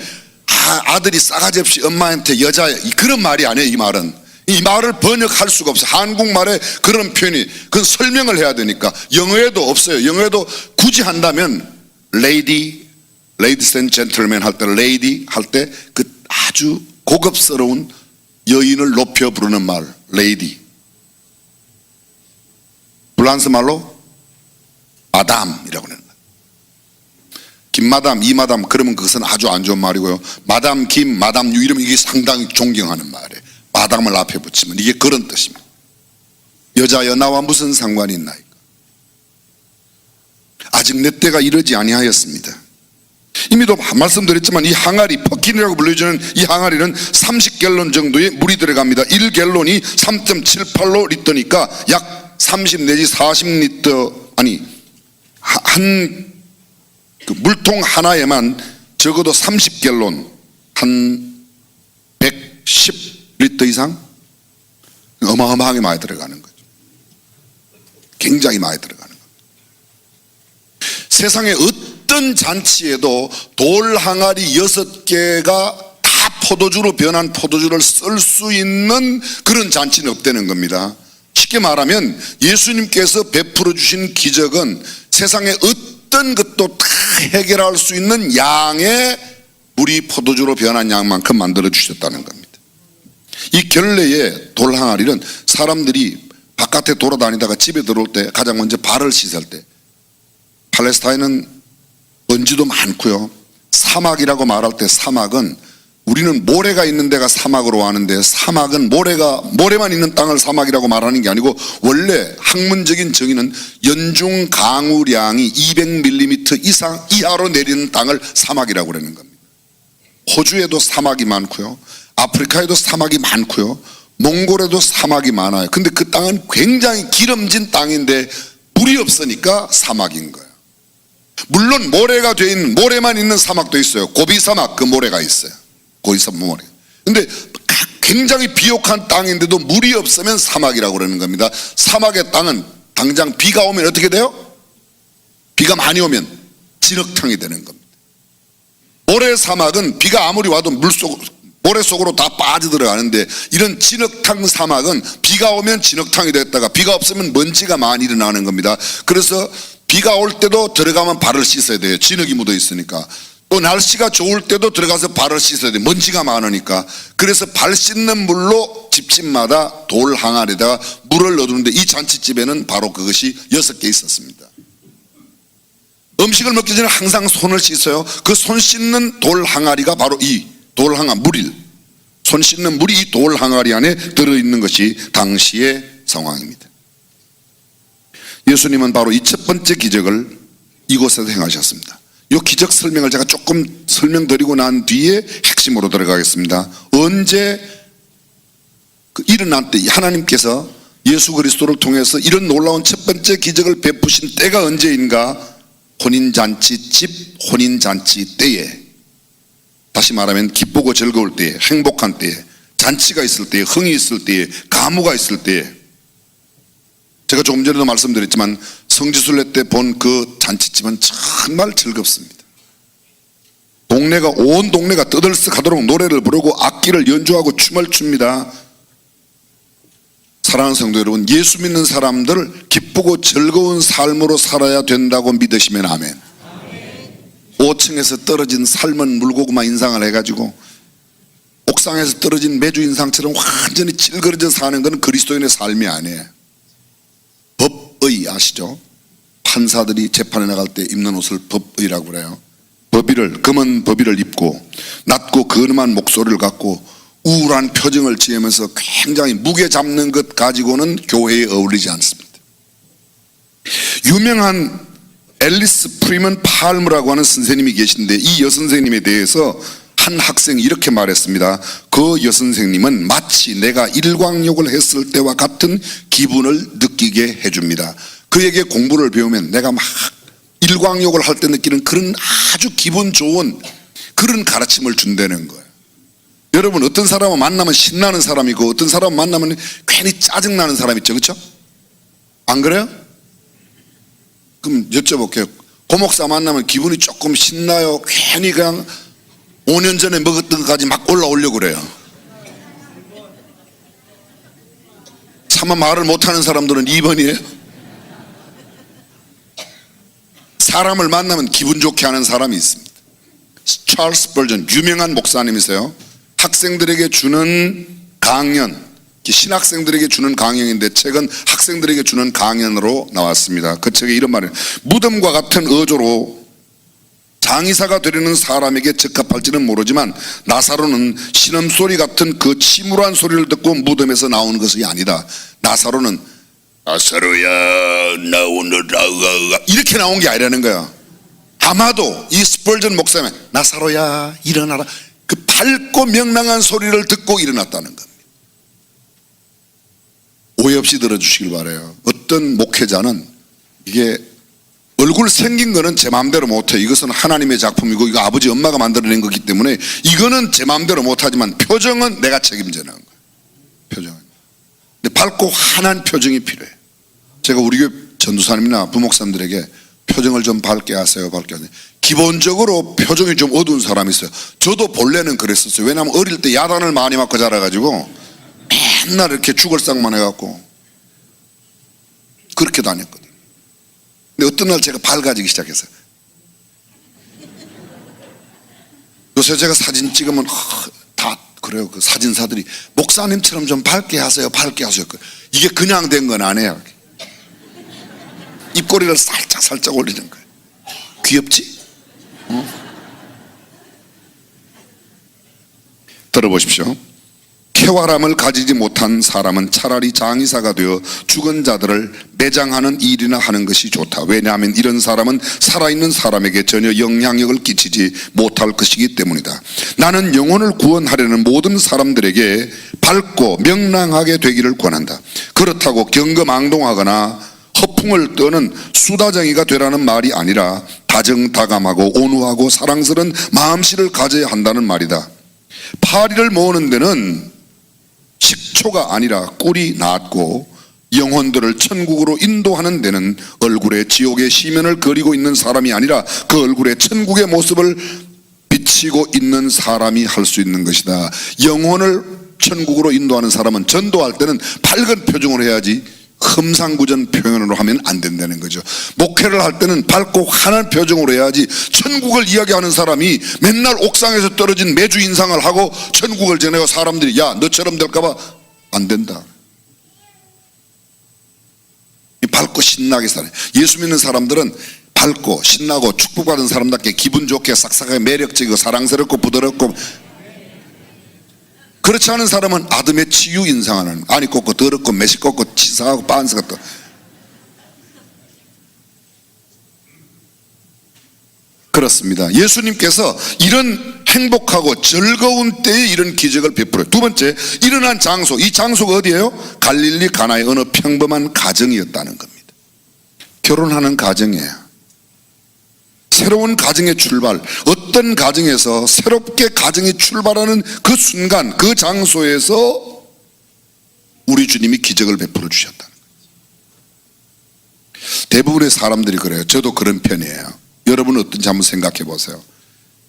아들이 싸가지 없이 엄마한테 여자 그런 말이 아니에요. 이 말은 이 말을 번역할 수가 없어요. 한국말에 그런 표현이 그건 설명을 해야 되니까 영어에도 없어요. 영어에도 굳이 한다면 ladies and gentlemen 할 때 lady 할 때 그 아주 고급스러운 여인을 높여 부르는 말 lady. 불란스 말로 마담이라고 하는 거예요. 김마담, 이마담 그러면 그것은 아주 안 좋은 말이고요. 마담 김, 마담 유 이러면 이게 상당히 존경하는 말이에요. 마담을 앞에 붙이면 이게 그런 뜻입니다. 여자여 나와 무슨 상관이 있나이까. 아직 내 때가 이르지 아니하였습니다. 이미도 말씀드렸지만 이 항아리, 퍼킨이라고 불려주는 이 항아리는 30갤런 정도의 물이 들어갑니다. 1갤론이 3.78로 리터니까 약 30 내지 40리터, 아니 한 그 물통 하나에만 적어도 30갤론, 한 110리터 이상 어마어마하게 많이 들어가는 거죠. 굉장히 많이 들어가는 거예요. 세상에 어떤 잔치에도 돌 항아리 6개가 다 포도주로 변한 포도주를 쓸 수 있는 그런 잔치는 없다는 겁니다. 쉽게 말하면 예수님께서 베풀어 주신 기적은 세상에 어떤 것도 다 해결할 수 있는 양의 물이 포도주로 변한 양만큼 만들어 주셨다는 겁니다. 이 결례의 돌 항아리는 사람들이 바깥에 돌아다니다가 집에 들어올 때 가장 먼저 발을 씻을 때, 팔레스타인은 먼지도 많고요. 사막이라고 말할 때 사막은 우리는 모래가 있는 데가 사막으로 하는데 사막은 모래만 있는 땅을 사막이라고 말하는 게 아니고 원래 학문적인 정의는 연중 강우량이 200mm 이하로 내리는 땅을 사막이라고 그러는 겁니다. 호주에도 사막이 많고요. 아프리카에도 사막이 많고요. 몽골에도 사막이 많아요. 근데 그 땅은 굉장히 기름진 땅인데 물이 없으니까 사막인 거예요. 물론 모래가 돼 있는, 모래만 있는 사막도 있어요. 고비 사막, 그 모래가 있어요. 거기서 모래. 근데 굉장히 비옥한 땅인데도 물이 없으면 사막이라고 그러는 겁니다. 사막의 땅은 당장 비가 오면 어떻게 돼요? 비가 많이 오면 진흙탕이 되는 겁니다. 모래 사막은 비가 아무리 와도 모래 속으로 다 빠져들어가는데, 이런 진흙탕 사막은 비가 오면 진흙탕이 됐다가 비가 없으면 먼지가 많이 일어나는 겁니다. 그래서 비가 올 때도 들어가면 발을 씻어야 돼요. 진흙이 묻어 있으니까. 또 날씨가 좋을 때도 들어가서 발을 씻어야 돼요. 먼지가 많으니까. 그래서 발 씻는 물로 집집마다 돌 항아리에다가 물을 넣어두는데, 이 잔치집에는 바로 그것이 6개 있었습니다. 음식을 먹기 전에 항상 손을 씻어요. 그 손 씻는 돌 항아리가 바로 이 돌 항아리, 물이, 손 씻는 물이 이 돌 항아리 안에 들어있는 것이 당시의 상황입니다. 예수님은 바로 이 첫 번째 기적을 이곳에서 행하셨습니다. 이 기적 설명을 제가 조금 설명드리고 난 뒤에 핵심으로 들어가겠습니다. 언제 일어난 때 하나님께서 예수 그리스도를 통해서 이런 놀라운 첫 번째 기적을 베푸신 때가 언제인가? 혼인잔치 집 혼인잔치 때에, 다시 말하면 기쁘고 즐거울 때에, 행복한 때에, 잔치가 있을 때에, 흥이 있을 때에, 가무가 있을 때에. 제가 조금 전에도 말씀드렸지만 성지순례 때 본 그 잔치집은 정말 즐겁습니다. 온 동네가 떠들썩하도록 노래를 부르고 악기를 연주하고 춤을 춥니다. 사랑하는 성도 여러분, 예수 믿는 사람들 기쁘고 즐거운 삶으로 살아야 된다고 믿으시면 아멘. 5층에서 떨어진 삶은 물고구마 인상을 해가지고 옥상에서 떨어진 메주 인상처럼 완전히 찔그러져 사는 건 그리스도인의 삶이 아니에요. 법의, 아시죠? 판사들이 재판에 나갈 때 입는 옷을 법의라고 그래요. 검은 법의를 입고 낮고 근엄한 목소리를 갖고 우울한 표정을 지으면서 굉장히 무게 잡는 것 가지고는 교회에 어울리지 않습니다. 유명한 앨리스 프리먼 팔머라고 하는 선생님이 계신데, 이 여선생님에 대해서 한 학생이 이렇게 말했습니다. 그 여선생님은 마치 내가 일광욕을 했을 때와 같은 기분을 느끼게 해줍니다. 그에게 공부를 배우면 내가 막 일광욕을 할 때 느끼는 그런 아주 기분 좋은 그런 가르침을 준다는 거예요. 여러분, 어떤 사람을 만나면 신나는 사람이고 어떤 사람을 만나면 괜히 짜증나는 사람 있죠, 그렇죠? 안 그래요? 그럼 여쭤볼게요. 고목사 만나면 기분이 조금 신나요? 괜히 그냥 5년 전에 먹었던 것까지 막 올라오려고 그래요? 차마 말을 못하는 사람들은 2번이에요. 사람을 만나면 기분 좋게 하는 사람이 있습니다. 찰스 버전, 유명한 목사님이세요. 학생들에게 주는 강연, 신학생들에게 주는 강연인데 책은 학생들에게 주는 강연으로 나왔습니다. 그 책에 이런 말이에요. 무덤과 같은 어조로 장의사가 되려는 사람에게 적합할지는 모르지만 나사로는 신음소리 같은 그 침울한 소리를 듣고 무덤에서 나오는 것이 아니다. 나사로는 나사로야 나오너라 이렇게 나온 게 아니라는 거야. 아마도 이 스펄전 목사님 나사로야 일어나라 그 밝고 명랑한 소리를 듣고 일어났다는 겁니다. 오해 없이 들어주시길 바라요. 어떤 목회자는 이게 얼굴 생긴 거는 제 마음대로 못해. 이것은 하나님의 작품이고 이거 아버지 엄마가 만들어낸 거기 때문에 이거는 제 마음대로 못하지만 표정은 내가 책임져야 하는 거예요. 표정은. 근데 밝고 환한 표정이 필요해요. 제가 우리 교회 전도사님이나 부목사님들에게 표정을 좀 밝게 하세요. 밝게 하세요. 기본적으로 표정이 좀 어두운 사람이 있어요. 저도 본래는 그랬었어요. 왜냐하면 어릴 때 야단을 많이 맞고 자라가지고 맨날 이렇게 죽을 싹만 해갖고 그렇게 다녔거든요. 근데 어떤 날 제가 밝아지기 시작했어요. 요새 제가 사진 찍으면 다 그래요. 그 사진사들이 목사님처럼 좀 밝게 하세요. 밝게 하세요. 이게 그냥 된 건 아니에요. 입꼬리를 살짝 올리는 거예요. 귀엽지? 들어보십시오. 쾌활함을 가지지 못한 사람은 차라리 장의사가 되어 죽은 자들을 매장하는 일이나 하는 것이 좋다. 왜냐하면 이런 사람은 살아있는 사람에게 전혀 영향력을 끼치지 못할 것이기 때문이다. 나는 영혼을 구원하려는 모든 사람들에게 밝고 명랑하게 되기를 권한다. 그렇다고 경거망동하거나 허풍을 떠는 수다쟁이가 되라는 말이 아니라 다정다감하고 온후하고 사랑스러운 마음씨를 가져야 한다는 말이다. 파리를 모으는 데는 식초가 아니라 꿀이 낫고 영혼들을 천국으로 인도하는 데는 얼굴에 지옥의 시면을 그리고 있는 사람이 아니라 그 얼굴에 천국의 모습을 비치고 있는 사람이 할 수 있는 것이다. 영혼을 천국으로 인도하는 사람은 전도할 때는 밝은 표정으로 해야지 흠상구전 표현으로 하면 안 된다는 거죠. 목회를 할 때는 밝고 환한 표정으로 해야지 천국을 이야기하는 사람이 맨날 옥상에서 떨어진 매주 인상을 하고 천국을 전해고 사람들이 야 너처럼 될까봐 안 된다. 밝고 신나게 살아요. 예수 믿는 사람들은 밝고 신나고 축복받은 사람답게 기분 좋게 싹싹하게 매력적이고 사랑스럽고 부드럽고, 그렇지 않은 사람은 아담의 치유 인상하는 안이 꽂고 더럽고 매시 꽂고 치사하고 빤스 같다. 그렇습니다. 예수님께서 이런 행복하고 즐거운 때에 이런 기적을 베풀어요. 두 번째, 일어난 장소. 이 장소가 어디예요? 갈릴리 가나의 어느 평범한 가정이었다는 겁니다. 결혼하는 가정이에요. 새로운 가정의 출발, 어떤 가정에서 새롭게 가정이 출발하는 그 순간, 그 장소에서 우리 주님이 기적을 베풀어 주셨다는 거예요. 대부분의 사람들이 그래요. 저도 그런 편이에요. 여러분은 어떤지 한번 생각해 보세요.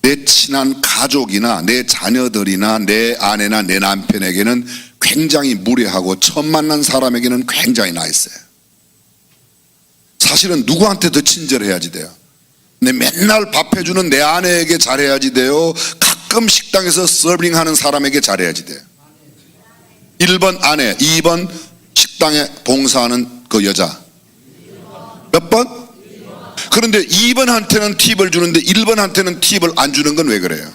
내 친한 가족이나 내 자녀들이나 내 아내나 내 남편에게는 굉장히 무례하고 처음 만난 사람에게는 굉장히 나이스해요. 사실은 누구한테 더 친절해야지 돼요? 맨날 밥 해주는 내 아내에게 잘해야지 돼요? 가끔 식당에서 서빙하는 사람에게 잘해야지 돼요? 1번 아내, 2번 식당에 봉사하는 그 여자. 몇 번? 그런데 2번한테는 팁을 주는데 1번한테는 팁을 안 주는 건 왜 그래요?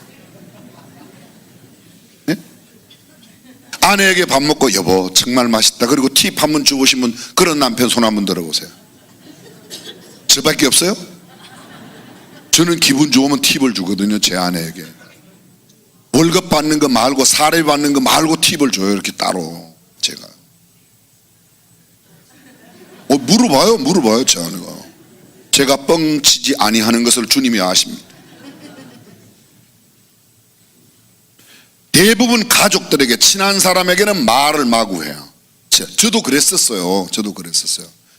네? 아내에게 밥 먹고 여보 정말 맛있다 그리고 팁 한 번 주고 싶으면 그런 남편 손 한번 들어보세요. 저밖에 없어요? 저는 기분 좋으면 팁을 주거든요. 제 아내에게 월급 받는 거 말고 사례 받는 거 말고 팁을 줘요. 이렇게 따로 제가 물어봐요 제 아내가. 제가 뻥치지 아니하는 것을 주님이 아십니다. 대부분 가족들에게 친한 사람에게는 말을 마구 해요. 저도 그랬었어요.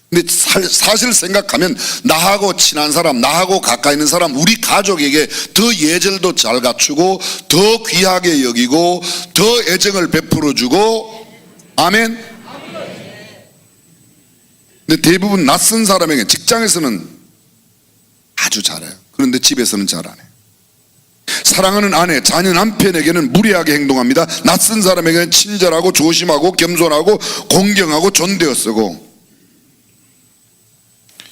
근데 사실 생각하면 나하고 친한 사람, 나하고 가까이 있는 사람, 우리 가족에게 더 예절도 잘 갖추고 더 귀하게 여기고 더 애정을 베풀어 주고, 아멘. 근데 대부분 낯선 사람에게 직장에서는 아주 잘해요. 그런데 집에서는 잘 안 해요. 사랑하는 아내, 자녀, 남편에게는 무례하게 행동합니다. 낯선 사람에게는 친절하고 조심하고 겸손하고 공경하고 존대어 쓰고.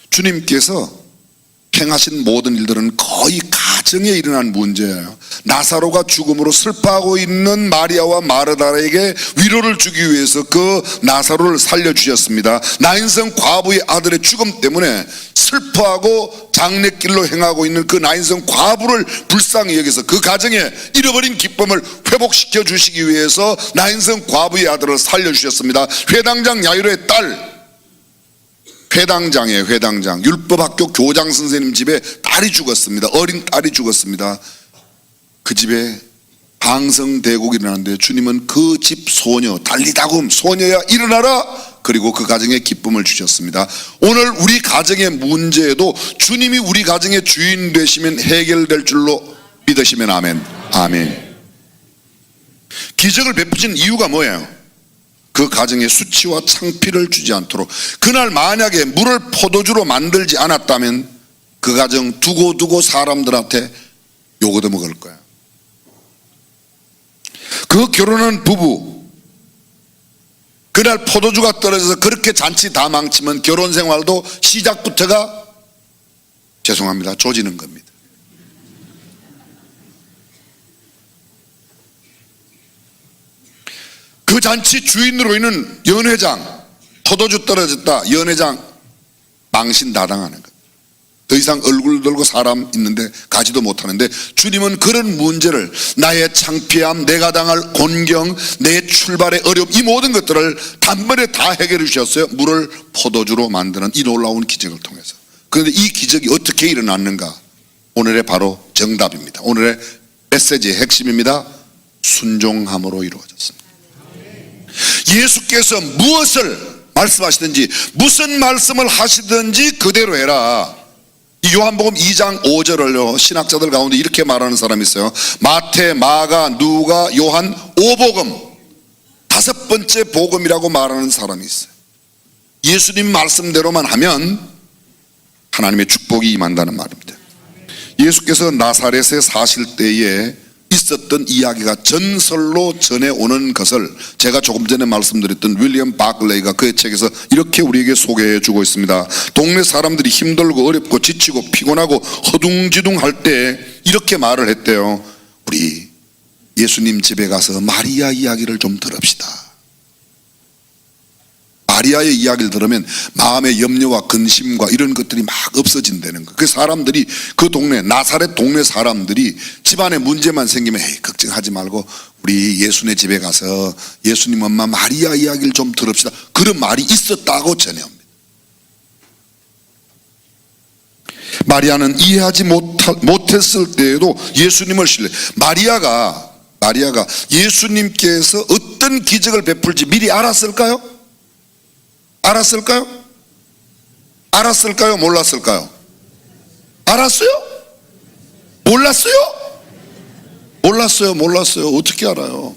주님께서 행하신 모든 일들은 거의 가정에 일어난 문제예요. 나사로가 죽음으로 슬퍼하고 있는 마리아와 마르다에게 위로를 주기 위해서 그 나사로를 살려주셨습니다. 나인성 과부의 아들의 죽음 때문에 슬퍼하고 장례길로 행하고 있는 그 나인성 과부를 불쌍히 여기서 그 가정에 잃어버린 기쁨을 회복시켜 주시기 위해서 나인성 과부의 아들을 살려주셨습니다. 회당장 야이로의 딸, 회당장이에요. 회당장, 율법학교 교장 선생님 집에 딸이 죽었습니다. 어린 딸이 죽었습니다. 그 집에 방성대국이 일어났는데 주님은 그 집 소녀, 달리다금 소녀야 일어나라, 그리고 그 가정에 기쁨을 주셨습니다. 오늘 우리 가정의 문제에도 주님이 우리 가정의 주인 되시면 해결될 줄로 믿으시면 아멘. 아멘. 기적을 베푸신 이유가 뭐예요? 그 가정에 수치와 창피를 주지 않도록. 그날 만약에 물을 포도주로 만들지 않았다면 그 가정 두고두고 사람들한테 욕 얻어먹을 거야. 그 결혼한 부부, 그날 포도주가 떨어져서 그렇게 잔치 다 망치면 결혼 생활도 시작부터가, 죄송합니다, 조지는 겁니다. 그 잔치 주인으로 있는 연회장, 포도주 떨어졌다, 연회장 망신 다 당하는 것. 더 이상 얼굴 들고 사람 있는데 가지도 못하는데, 주님은 그런 문제를, 나의 창피함, 내가 당할 곤경, 내 출발의 어려움, 이 모든 것들을 단번에 다 해결해 주셨어요. 물을 포도주로 만드는 이 놀라운 기적을 통해서. 그런데 이 기적이 어떻게 일어났는가? 오늘의 바로 정답입니다. 오늘의 메시지의 핵심입니다. 순종함으로 이루어졌습니다. 예수께서 무엇을 말씀하시든지, 무슨 말씀을 하시든지 그대로 해라. 이 요한복음 2장 5절을요 신학자들 가운데 이렇게 말하는 사람이 있어요. 마태, 마가, 누가, 요한 5복음, 5번째 복음이라고 말하는 사람이 있어요. 예수님 말씀대로만 하면 하나님의 축복이 임한다는 말입니다. 예수께서 나사렛에 사실 때에 있었던 이야기가 전설로 전해오는 것을 제가 조금 전에 말씀드렸던 윌리엄 바클레이가 그의 책에서 이렇게 우리에게 소개해 주고 있습니다. 동네 사람들이 힘들고 어렵고 지치고 피곤하고 허둥지둥할 때 이렇게 말을 했대요. 우리 예수님 집에 가서 마리아 이야기를 좀 들읍시다. 마리아의 이야기를 들으면 마음의 염려와 근심과 이런 것들이 막 없어진다는 거. 그 사람들이, 그 동네, 나사렛 동네 사람들이 집안에 문제만 생기면 에이, 걱정하지 말고 우리 예수네 집에 가서 예수님 엄마 마리아 이야기를 좀 들읍시다. 그런 말이 있었다고 전해옵니다. 마리아는 이해하지 못했을 때에도 예수님을 신뢰. 마리아가 예수님께서 어떤 기적을 베풀지 미리 알았을까요? 알았을까요? 알았을까요? 몰랐을까요? 알았어요? 몰랐어요? 몰랐어요. 어떻게 알아요?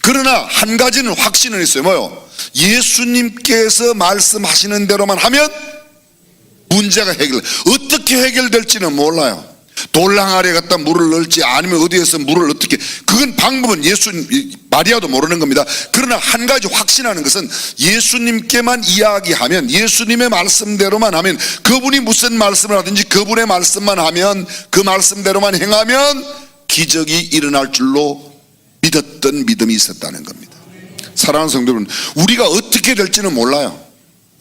그러나 한 가지는 확신은 있어요. 뭐요? 예수님께서 말씀하시는 대로만 하면 문제가 어떻게 해결될지는 몰라요. 돌랑아리에 갖다 물을 넣을지 아니면 어디에서 물을 어떻게, 그건 방법은 마리아도 모르는 겁니다. 그러나 한 가지 확신하는 것은 예수님께만 이야기하면, 예수님의 말씀대로만 하면, 그분이 무슨 말씀을 하든지 그분의 말씀만 하면, 그 말씀대로만 행하면 기적이 일어날 줄로 믿었던 믿음이 있었다는 겁니다. 사랑하는 성도 여러분, 우리가 어떻게 될지는 몰라요.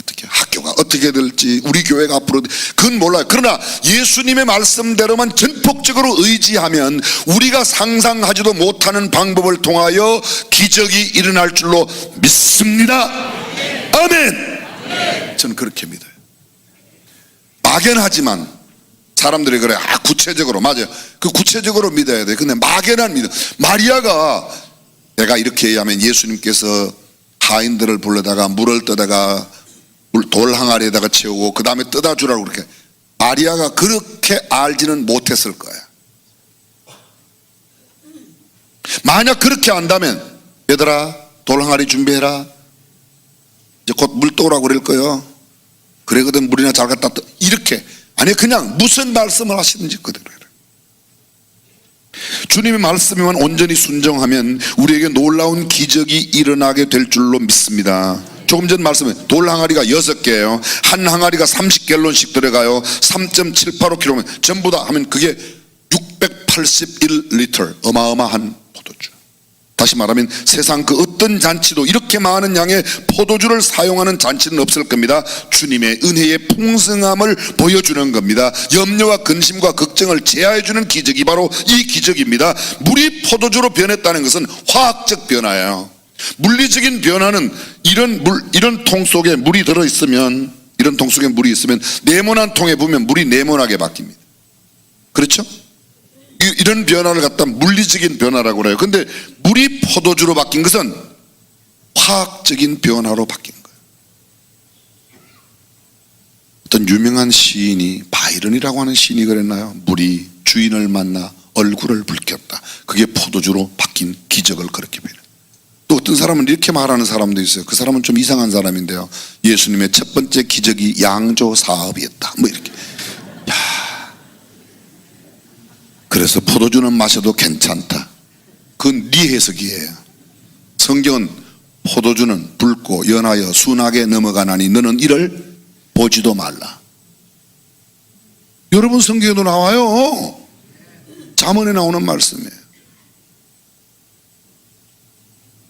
어떻게 학교가 어떻게 될지, 우리 교회가 앞으로, 그건 몰라요. 그러나 예수님의 말씀대로만 전폭적으로 의지하면 우리가 상상하지도 못하는 방법을 통하여 기적이 일어날 줄로 믿습니다. 아멘. 저는 그렇게 믿어요. 막연하지만 사람들이 그래, 구체적으로, 맞아요. 그 구체적으로 믿어야 돼. 근데 막연한 믿음. 마리아가, 내가 이렇게 얘기하면 예수님께서 하인들을 불러다가 물을 떠다가 돌 항아리에다가 채우고 그 다음에 떠다 주라고, 그렇게 마리아가 그렇게 알지는 못했을 거야. 만약 그렇게 안다면, 얘들아 돌 항아리 준비해라, 이제 곧 물 떠오라고 그럴 거예요. 그래거든 물이나 잘 갖다 이렇게, 아니 그냥 무슨 말씀을 하시든지 그대로 해라. 주님의 말씀에만 온전히 순종하면 우리에게 놀라운 기적이 일어나게 될 줄로 믿습니다. 조금 전 말씀에 돌 항아리가 6개예요. 한 항아리가 30갤론씩 들어가요. 3.785kg 전부 다 하면 그게 681리터, 어마어마한 포도주. 다시 말하면 세상 그 어떤 잔치도 이렇게 많은 양의 포도주를 사용하는 잔치는 없을 겁니다. 주님의 은혜의 풍성함을 보여주는 겁니다. 염려와 근심과 걱정을 제하해주는 기적이 바로 이 기적입니다. 물이 포도주로 변했다는 것은 화학적 변화예요. 물리적인 변화는 이런 통 속에 물이 들어있으면, 이런 통 속에 물이 있으면 네모난 통에 부으면 물이 네모나게 바뀝니다. 그렇죠? 이런 변화를 갖다 물리적인 변화라고 그래요. 근데 물이 포도주로 바뀐 것은 화학적인 변화로 바뀐 거예요. 어떤 유명한 시인이, 바이런이라고 하는 시인이 그랬나요? 물이 주인을 만나 얼굴을 붉혔다. 그게 포도주로 바뀐 기적을 그렇게 표현해요. 또 어떤 사람은 이렇게 말하는 사람도 있어요. 그 사람은 좀 이상한 사람인데요. 예수님의 첫 번째 기적이 양조 사업이었다. 뭐 이렇게. 그래서 포도주는 마셔도 괜찮다. 그건 네 해석이에요. 성경은 포도주는 붉고 연하여 순하게 넘어가나니 너는 이를 보지도 말라. 여러분 성경에도 나와요. 잠언에 나오는 말씀이에요.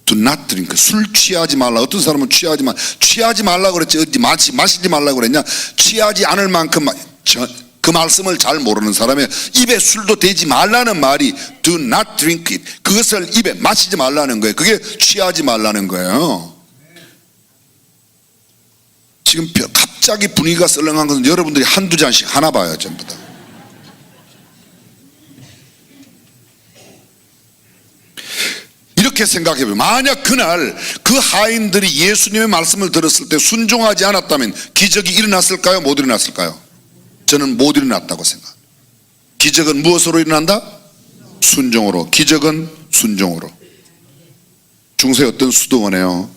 Do not drink. 술 취하지 말라. 어떤 사람은 취하지 말라고 그랬지 어디 마시지 말라고 그랬냐. 취하지 않을 만큼 그 말씀을 잘 모르는 사람의 입에 술도 대지 말라는 말이 do not drink it. 그것을 입에 마시지 말라는 거예요. 그게 취하지 말라는 거예요. 지금 갑자기 분위기가 썰렁한 것은 여러분들이 한두 잔씩 하나 봐요. 전부 다. 이렇게 생각해보면 만약 그날 그 하인들이 예수님의 말씀을 들었을 때 순종하지 않았다면 기적이 일어났을까요? 못 일어났을까요? 저는 못 일어났다고 생각합니다. 기적은 무엇으로 일어난다? 순종으로. 기적은 순종으로. 중세 어떤 수도원에요,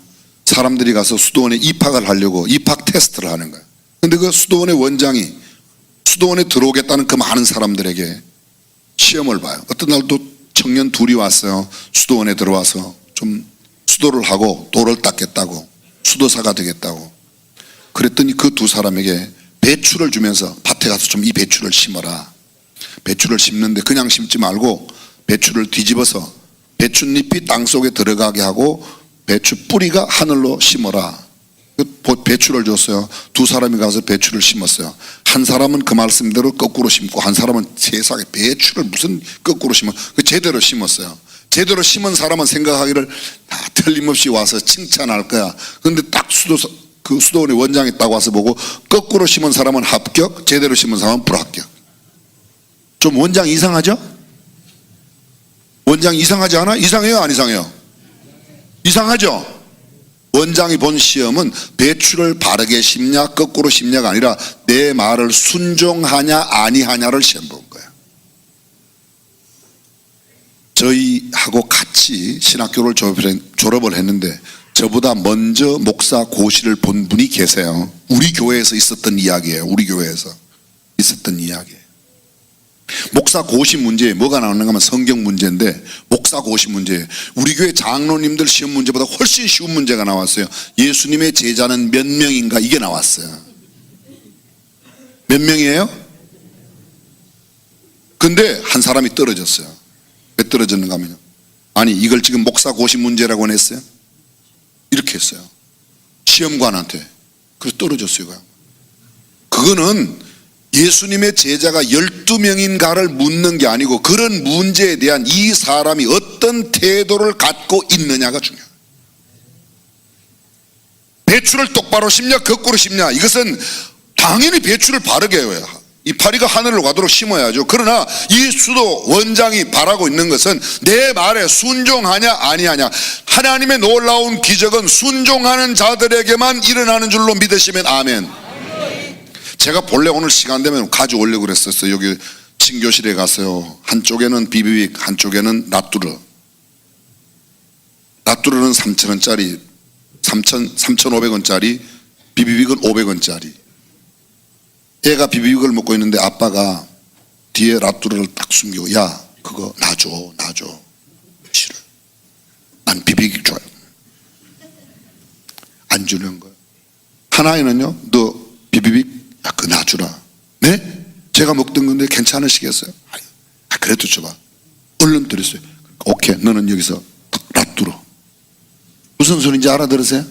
사람들이 가서 수도원에 입학을 하려고 입학 테스트를 하는 거예요. 근데 그 수도원의 원장이 수도원에 들어오겠다는 그 많은 사람들에게 시험을 봐요. 어떤 날도 청년 둘이 왔어요. 수도원에 들어와서 좀 수도를 하고 돌을 닦겠다고, 수도사가 되겠다고. 그랬더니 그 두 사람에게 배추를 주면서 밭에 가서 좀 이 배추를 심어라. 배추를 심는데 그냥 심지 말고 배추를 뒤집어서 배춧잎이 땅속에 들어가게 하고 배추 뿌리가 하늘로 심어라. 배추를 줬어요. 두 사람이 가서 배추를 심었어요. 한 사람은 그 말씀대로 거꾸로 심고 한 사람은 세상에 배추를 무슨 거꾸로 심어. 제대로 심었어요. 제대로 심은 사람은 생각하기를 다 틀림없이 와서 칭찬할 거야. 그런데 딱 그 수도원의 원장이 딱 와서 보고 거꾸로 심은 사람은 합격, 제대로 심은 사람은 불합격. 좀 원장 이상하죠? 원장 이상하지 않아? 이상해요? 안 이상해요? 이상하죠? 원장이 본 시험은 배추를 바르게 심냐 거꾸로 심냐가 아니라 내 말을 순종하냐 아니하냐를 시험 본 거예요. 저희하고 같이 신학교를 졸업을 했는데 저보다 먼저 목사 고시를 본 분이 계세요. 우리 교회에서 있었던 이야기예요. 우리 교회에서 있었던 이야기예요. 목사 고시 문제에 뭐가 나오는가 하면 성경 문제인데, 목사 고시 문제에 우리 교회 장로님들 시험 문제보다 훨씬 쉬운 문제가 나왔어요. 예수님의 제자는 몇 명인가, 이게 나왔어요. 몇 명이에요? 근데 한 사람이 떨어졌어요. 왜 떨어졌는가 하면, 아니 이걸 지금 목사 고시 문제라고 했어요? 이렇게 했어요. 시험관한테. 그래서 떨어졌어요. 그거는 예수님의 제자가 12명인가를 묻는 게 아니고 그런 문제에 대한 이 사람이 어떤 태도를 갖고 있느냐가 중요해요. 배추를 똑바로 심냐 거꾸로 심냐, 이것은 당연히 배추를 바르게 해요. 이파리가 하늘로 가도록 심어야죠. 그러나 이 수도 원장이 바라고 있는 것은 내 말에 순종하냐 아니하냐. 하나님의 놀라운 기적은 순종하는 자들에게만 일어나는 줄로 믿으시면 아멘. 제가 본래 오늘 시간 되면 가져오려고 그랬었어요. 여기 친교실에 가서요. 한쪽에는 비비빅, 한쪽에는 나뚜르. 나뚜르는 3,000원짜리, 3,500원짜리, 비비빅은 500원짜리. 애가 비비빅을 먹고 있는데 아빠가 뒤에 라뚜르를 딱 숨기고, 야, 그거 놔줘. 싫어. 난 비비기 좋아요. 안 주는 거야. 하나에는요, 너 비비빅, 야, 그거 놔주라. 네? 제가 먹던 건데 괜찮으시겠어요? 그래도 줘봐. 얼른 드렸어요. 오케이, 너는 여기서 놔두러. 무슨 소리인지 알아들으세요?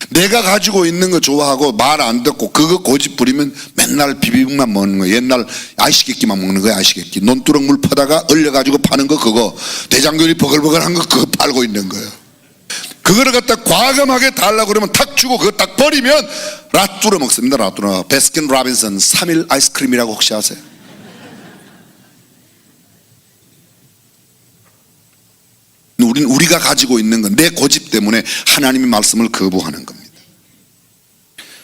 내가 가지고 있는 거 좋아하고 말 안 듣고 그거 고집 부리면 맨날 비비빅만 먹는 거야. 옛날 아이시객기만 먹는 거야. 아이시객기. 논두렁 물 퍼다가 얼려가지고 파는 거 그거. 대장균이 버글버글한 거 그거 팔고 있는 거예요. 그거를 갖다 과감하게 달라고 그러면 탁 주고 그거 딱 버리면 라뚜러 먹습니다. 라뚜러. 베스킨 라빈슨 3일 아이스크림이라고 혹시 아세요? 우리가 가지고 있는 건 내 고집 때문에 하나님의 말씀을 거부하는 겁니다.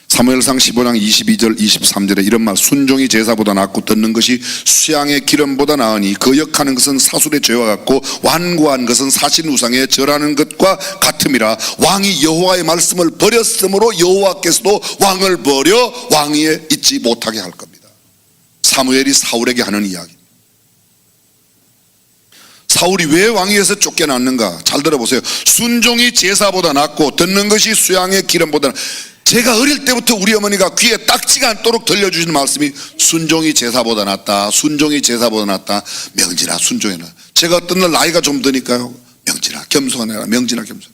사무엘상 15장 22절 23절에 이런 말, 순종이 제사보다 낫고 듣는 것이 수양의 기름보다 나으니 거역하는 것은 사술의 죄와 같고 완고한 것은 사신 우상에 절하는 것과 같음이라. 왕이 여호와의 말씀을 버렸으므로 여호와께서도 왕을 버려 왕위에 있지 못하게 할 겁니다. 사무엘이 사울에게 하는 이야기. 사울이 왜 왕위에서 쫓겨났는가? 잘 들어보세요. 순종이 제사보다 낫고 듣는 것이 수양의 기름보다. 제가 어릴 때부터 우리 어머니가 귀에 딱지가 않도록 들려주시는 말씀이 순종이 제사보다 낫다. 순종이 제사보다 낫다. 명진아 순종해라. 제가 어떤 날 나이가 좀 드니까요, 명진아 겸손해라. 명진아 겸손.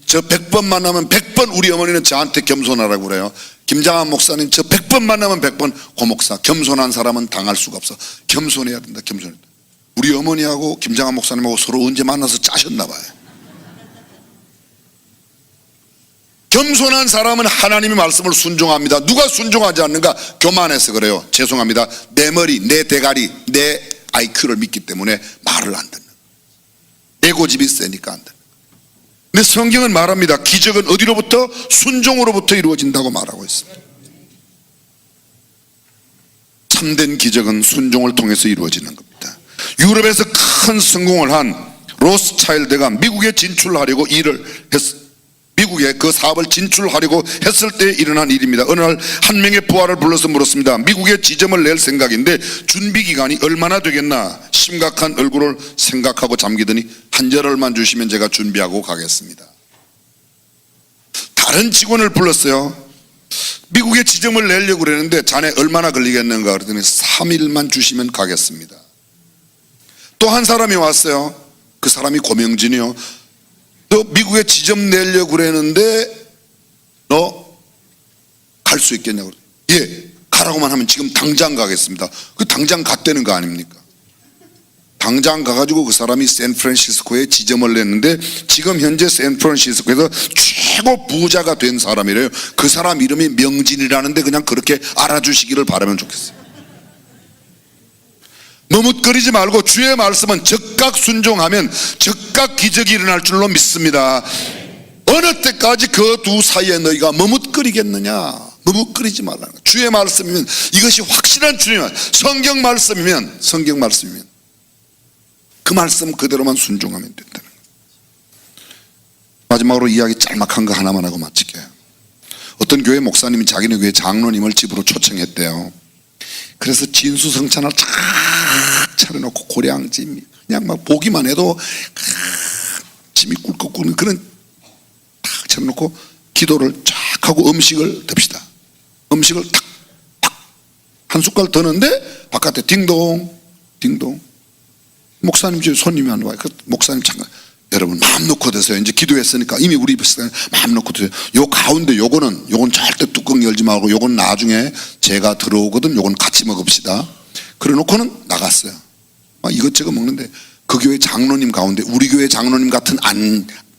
저 100번 만나면 100번 우리 어머니는 저한테 겸손하라고 그래요. 김장한 목사님 저 100번 만나면 100번 고목사 겸손한 사람은 당할 수가 없어. 겸손해야 된다. 겸손해야 된다. 우리 어머니하고 김장한 목사님하고 서로 언제 만나서 짜셨나 봐요. 겸손한 사람은 하나님의 말씀을 순종합니다. 누가 순종하지 않는가? 교만해서 그래요. 죄송합니다. 내 머리, 내 대가리, 내 IQ를 믿기 때문에 말을 안 듣는, 내 고집이 세니까 안 듣는. 근데 성경은 말합니다. 기적은 어디로부터? 순종으로부터 이루어진다고 말하고 있습니다. 참된 기적은 순종을 통해서 이루어지는 겁니다. 유럽에서 큰 성공을 한 로스차일드가 미국에 진출하려고 일을 했습니다. 미국에 그 사업을 진출하려고 했을 때 일어난 일입니다. 어느 날 한 명의 부하를 불러서 물었습니다. 미국에 지점을 낼 생각인데 준비 기간이 얼마나 되겠나? 심각한 얼굴을 생각하고 잠기더니 한 절을만 주시면 제가 준비하고 가겠습니다. 다른 직원을 불렀어요. 미국에 지점을 내려고 그랬는데 자네 얼마나 걸리겠는가? 그랬더니 3일만 주시면 가겠습니다. 또 한 사람이 왔어요. 그 사람이 고명진이요. 너 미국에 지점 내려고 그랬는데 너 갈 수 있겠냐고. 예, 가라고만 하면 지금 당장 가겠습니다. 그 당장 갔다는 거 아닙니까? 당장 가가지고 그 사람이 샌프란시스코에 지점을 냈는데 지금 현재 샌프란시스코에서 최고 부자가 된 사람이래요. 그 사람 이름이 명진이라는데 그냥 그렇게 알아주시기를 바라면 좋겠어요. 머뭇거리지 말고 주의 말씀은 즉각 순종하면 즉각 기적이 일어날 줄로 믿습니다. 어느 때까지 그 두 사이에 너희가 머뭇거리겠느냐? 머뭇거리지 말라는 거예요. 주의 말씀이면 이것이 확실한 주님 성경 말씀이면 그 말씀 그대로만 순종하면 된다는 거예요. 마지막으로 이야기 짤막한 거 하나만 하고 마칠게요. 어떤 교회 목사님이 자기네 교회 장로님을 집으로 초청했대요. 그래서 진수성찬을 쫙 차려놓고 고량짐 그냥 막 보기만 해도 짐이 꿀꺽꿀꺽 그런 탁 차려놓고 기도를 쫙 하고 음식을 듭시다. 음식을 탁 한 숟갈 드는데 바깥에 딩동 딩동 목사님 집에 손님이 안 와요. 그 목사님 잠깐 여러분 마음 놓고 드세요. 이제 기도했으니까 이미 우리 입에서 마음 놓고 드세요. 요 가운데 요건 절대 뚜껑 열지 말고 요건 나중에 제가 들어오거든. 요건 같이 먹읍시다. 그래 놓고는 나갔어요. 막 이것저것 먹는데 그 교회 장로님 가운데 우리 교회 장로님 같은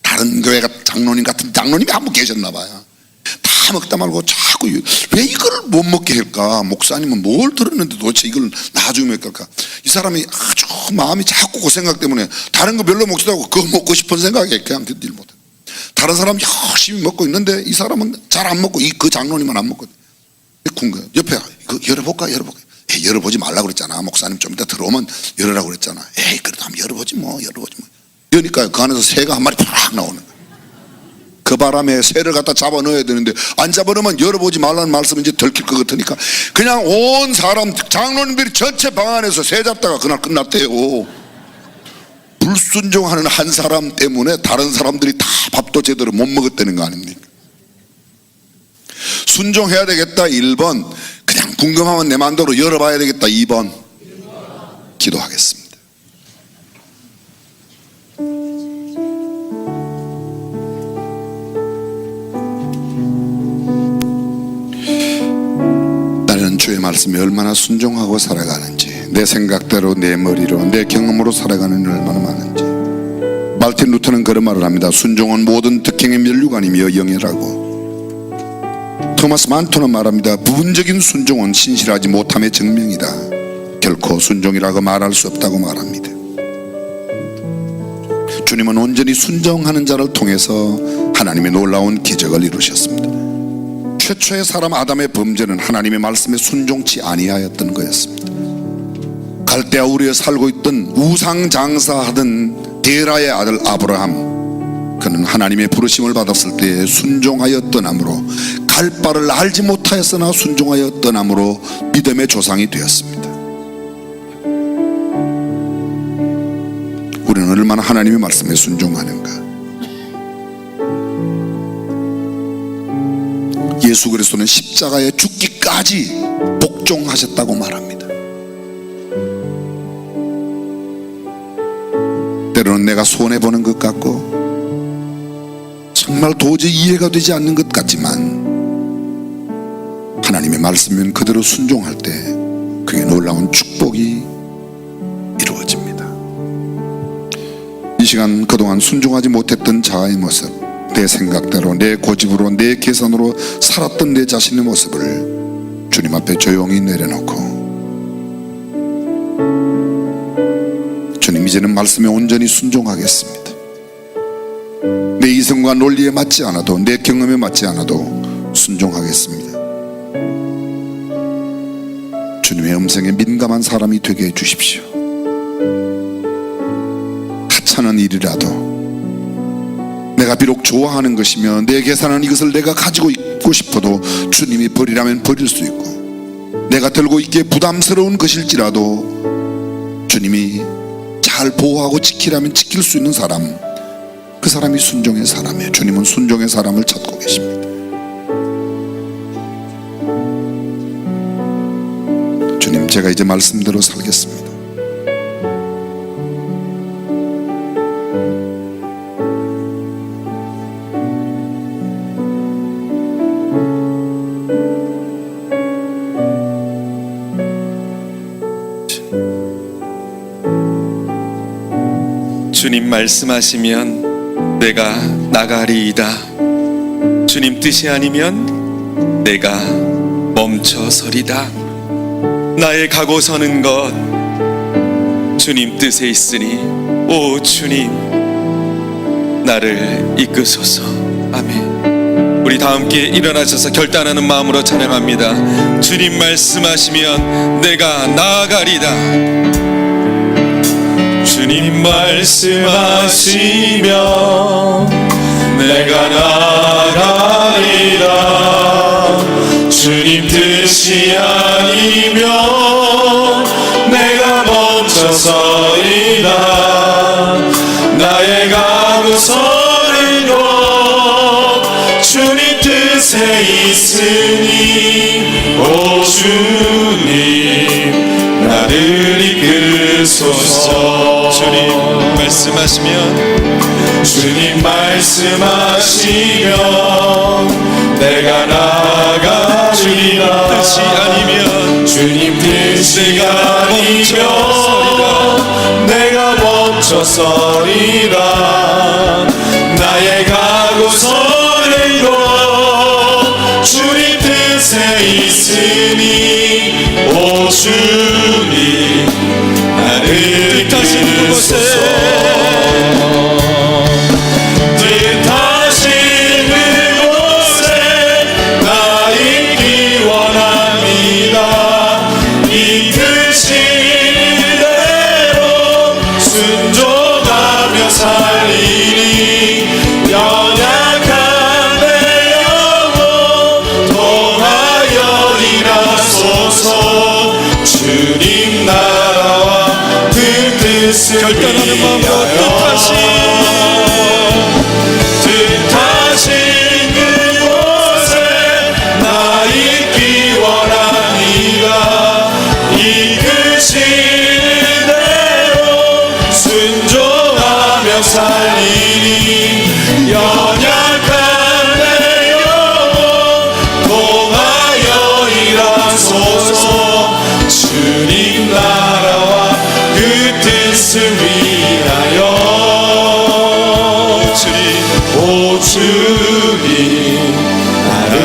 다른 교회 장로님 같은 장로님이 한 분 계셨나 봐요. 다 먹다 말고 자꾸 왜 이걸 못 먹게 할까? 목사님은 뭘 들었는데 도대체 이걸 나중에 먹을까? 이 사람이 아주 마음이 자꾸 그 생각 때문에 다른 거 별로 먹지도 않고 그거 먹고 싶은 생각에 그냥 견딜 못해. 다른 사람 열심히 먹고 있는데 이 사람은 잘 안 먹고 그 장로님은 안 먹거든. 궁 거야. 옆에 이거 열어볼까? 에이, 열어보지 말라고 그랬잖아. 목사님 좀 이따 들어오면 열으라고 그랬잖아. 에이 그래도 한번 열어보지 뭐. 그러니까 그 안에서 새가 한 마리 팍 나오는 거야. 그 바람에 새를 갖다 잡아 넣어야 되는데 안 잡아 넣으면 열어보지 말라는 말씀은 이제 들킬 것 같으니까 그냥 온 사람 장로님들이 전체 방 안에서 새 잡다가 그날 끝났대요. 불순종하는 한 사람 때문에 다른 사람들이 다 밥도 제대로 못 먹었다는 거 아닙니까? 순종해야 되겠다 1번, 그냥 궁금하면 내 마음대로 열어봐야 되겠다 2번. 기도하겠습니다. 나는 주의 말씀에 얼마나 순종하고 살아가는지, 내 생각대로 내 머리로 내 경험으로 살아가는 일 얼마나 많은지. 말틴 루터는 그런 말을 합니다. 순종은 모든 득행의 면류관이며 영예라고. 토마스 만토는 말합니다. 부분적인 순종은 신실하지 못함의 증명이다. 결코 순종이라고 말할 수 없다고 말합니다. 주님은 온전히 순종하는 자를 통해서 하나님의 놀라운 기적을 이루셨습니다. 최초의 사람 아담의 범죄는 하나님의 말씀에 순종치 아니하였던 거였습니다. 갈대아 우리에 살고 있던 우상 장사하던 데라의 아들 아브라함, 그는 하나님의 부르심을 받았을 때 순종하여 떠남으로, 갈 바를 알지 못하였으나 순종하여 떠남으로 믿음의 조상이 되었습니다. 우리는 얼마나 하나님의 말씀에 순종하는가. 예수 그리스도는 십자가에 죽기까지 복종하셨다고 말합니다. 때로는 내가 손해보는 것 같고 정말 도저히 이해가 되지 않는 것 같지만 하나님의 말씀은 그대로 순종할 때 그게 놀라운 축복이 이루어집니다. 이 시간 그동안 순종하지 못했던 자아의 모습, 내 생각대로 내 고집으로 내 계산으로 살았던 내 자신의 모습을 주님 앞에 조용히 내려놓고, 주님 이제는 말씀에 온전히 순종하겠습니다. 내 이성과 논리에 맞지 않아도, 내 경험에 맞지 않아도 순종하겠습니다. 주님의 음성에 민감한 사람이 되게 해주십시오. 하찮은 일이라도, 내가 비록 좋아하는 것이며 내 계산은 이것을 내가 가지고 있고 싶어도 주님이 버리라면 버릴 수 있고, 내가 들고 있기에 부담스러운 것일지라도 주님이 잘 보호하고 지키라면 지킬 수 있는 사람, 그 사람이 순종의 사람이에요. 주님은 순종의 사람을 찾고 계십니다. 주님, 제가 이제 말씀대로 살겠습니다. 주님 말씀하시면 내가 나가리이다. 주님 뜻이 아니면 내가 멈춰서리다. 나의 가고 서는 것 주님 뜻에 있으니 오 주님 나를 이끄소서. 아멘. 우리 다 함께 일어나셔서 결단하는 마음으로 찬양합니다. 주님 말씀하시면 내가 나아가리다. 주님 말씀하시면 내가 나아가리라. 주님 뜻이 아니면 내가 멈춰서리라. 나의 가고 서는 곳 주님 뜻에 있으니 오 주님 나를 이끄소서. 주님 말씀하시면 주님 말씀하시면 내가 나아가리라. 주님 뜻이 아니면 주님 뜻이 아니면 내가 멈춰서리라. 나의 가고 서는 곳 주님 뜻에 있으니 오 주님 나를 뜻하신 그곳에 뜻하신 그곳에 나 있기 원합니다. 이끄신 대로 순종하며 살리니 연약한 뜻을 결단하는 마음으로 뜻하신 그곳에 나 있기 원하니가 이끄시는 대로 순종하며 살리니 연약한 내 영혼 통하여 일하소서 주님 나라와 그 뜻을 위하여 오 주님 나를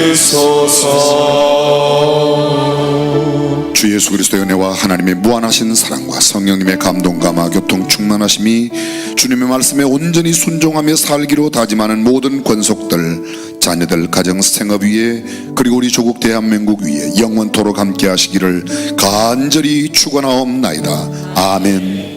이끄소서. 주 예수 그리스도의 은혜와 하나님의 무한하신 사랑과 성령님의 감동 감화 교통 충만하심이 주님의 말씀에 온전히 순종하며 살기로 다짐하는 모든 권속들 자녀들 가정 생업 위에 그리고 우리 조국 대한민국 위에 영원토록 함께 하시기를 간절히 축원하옵나이다. 아멘.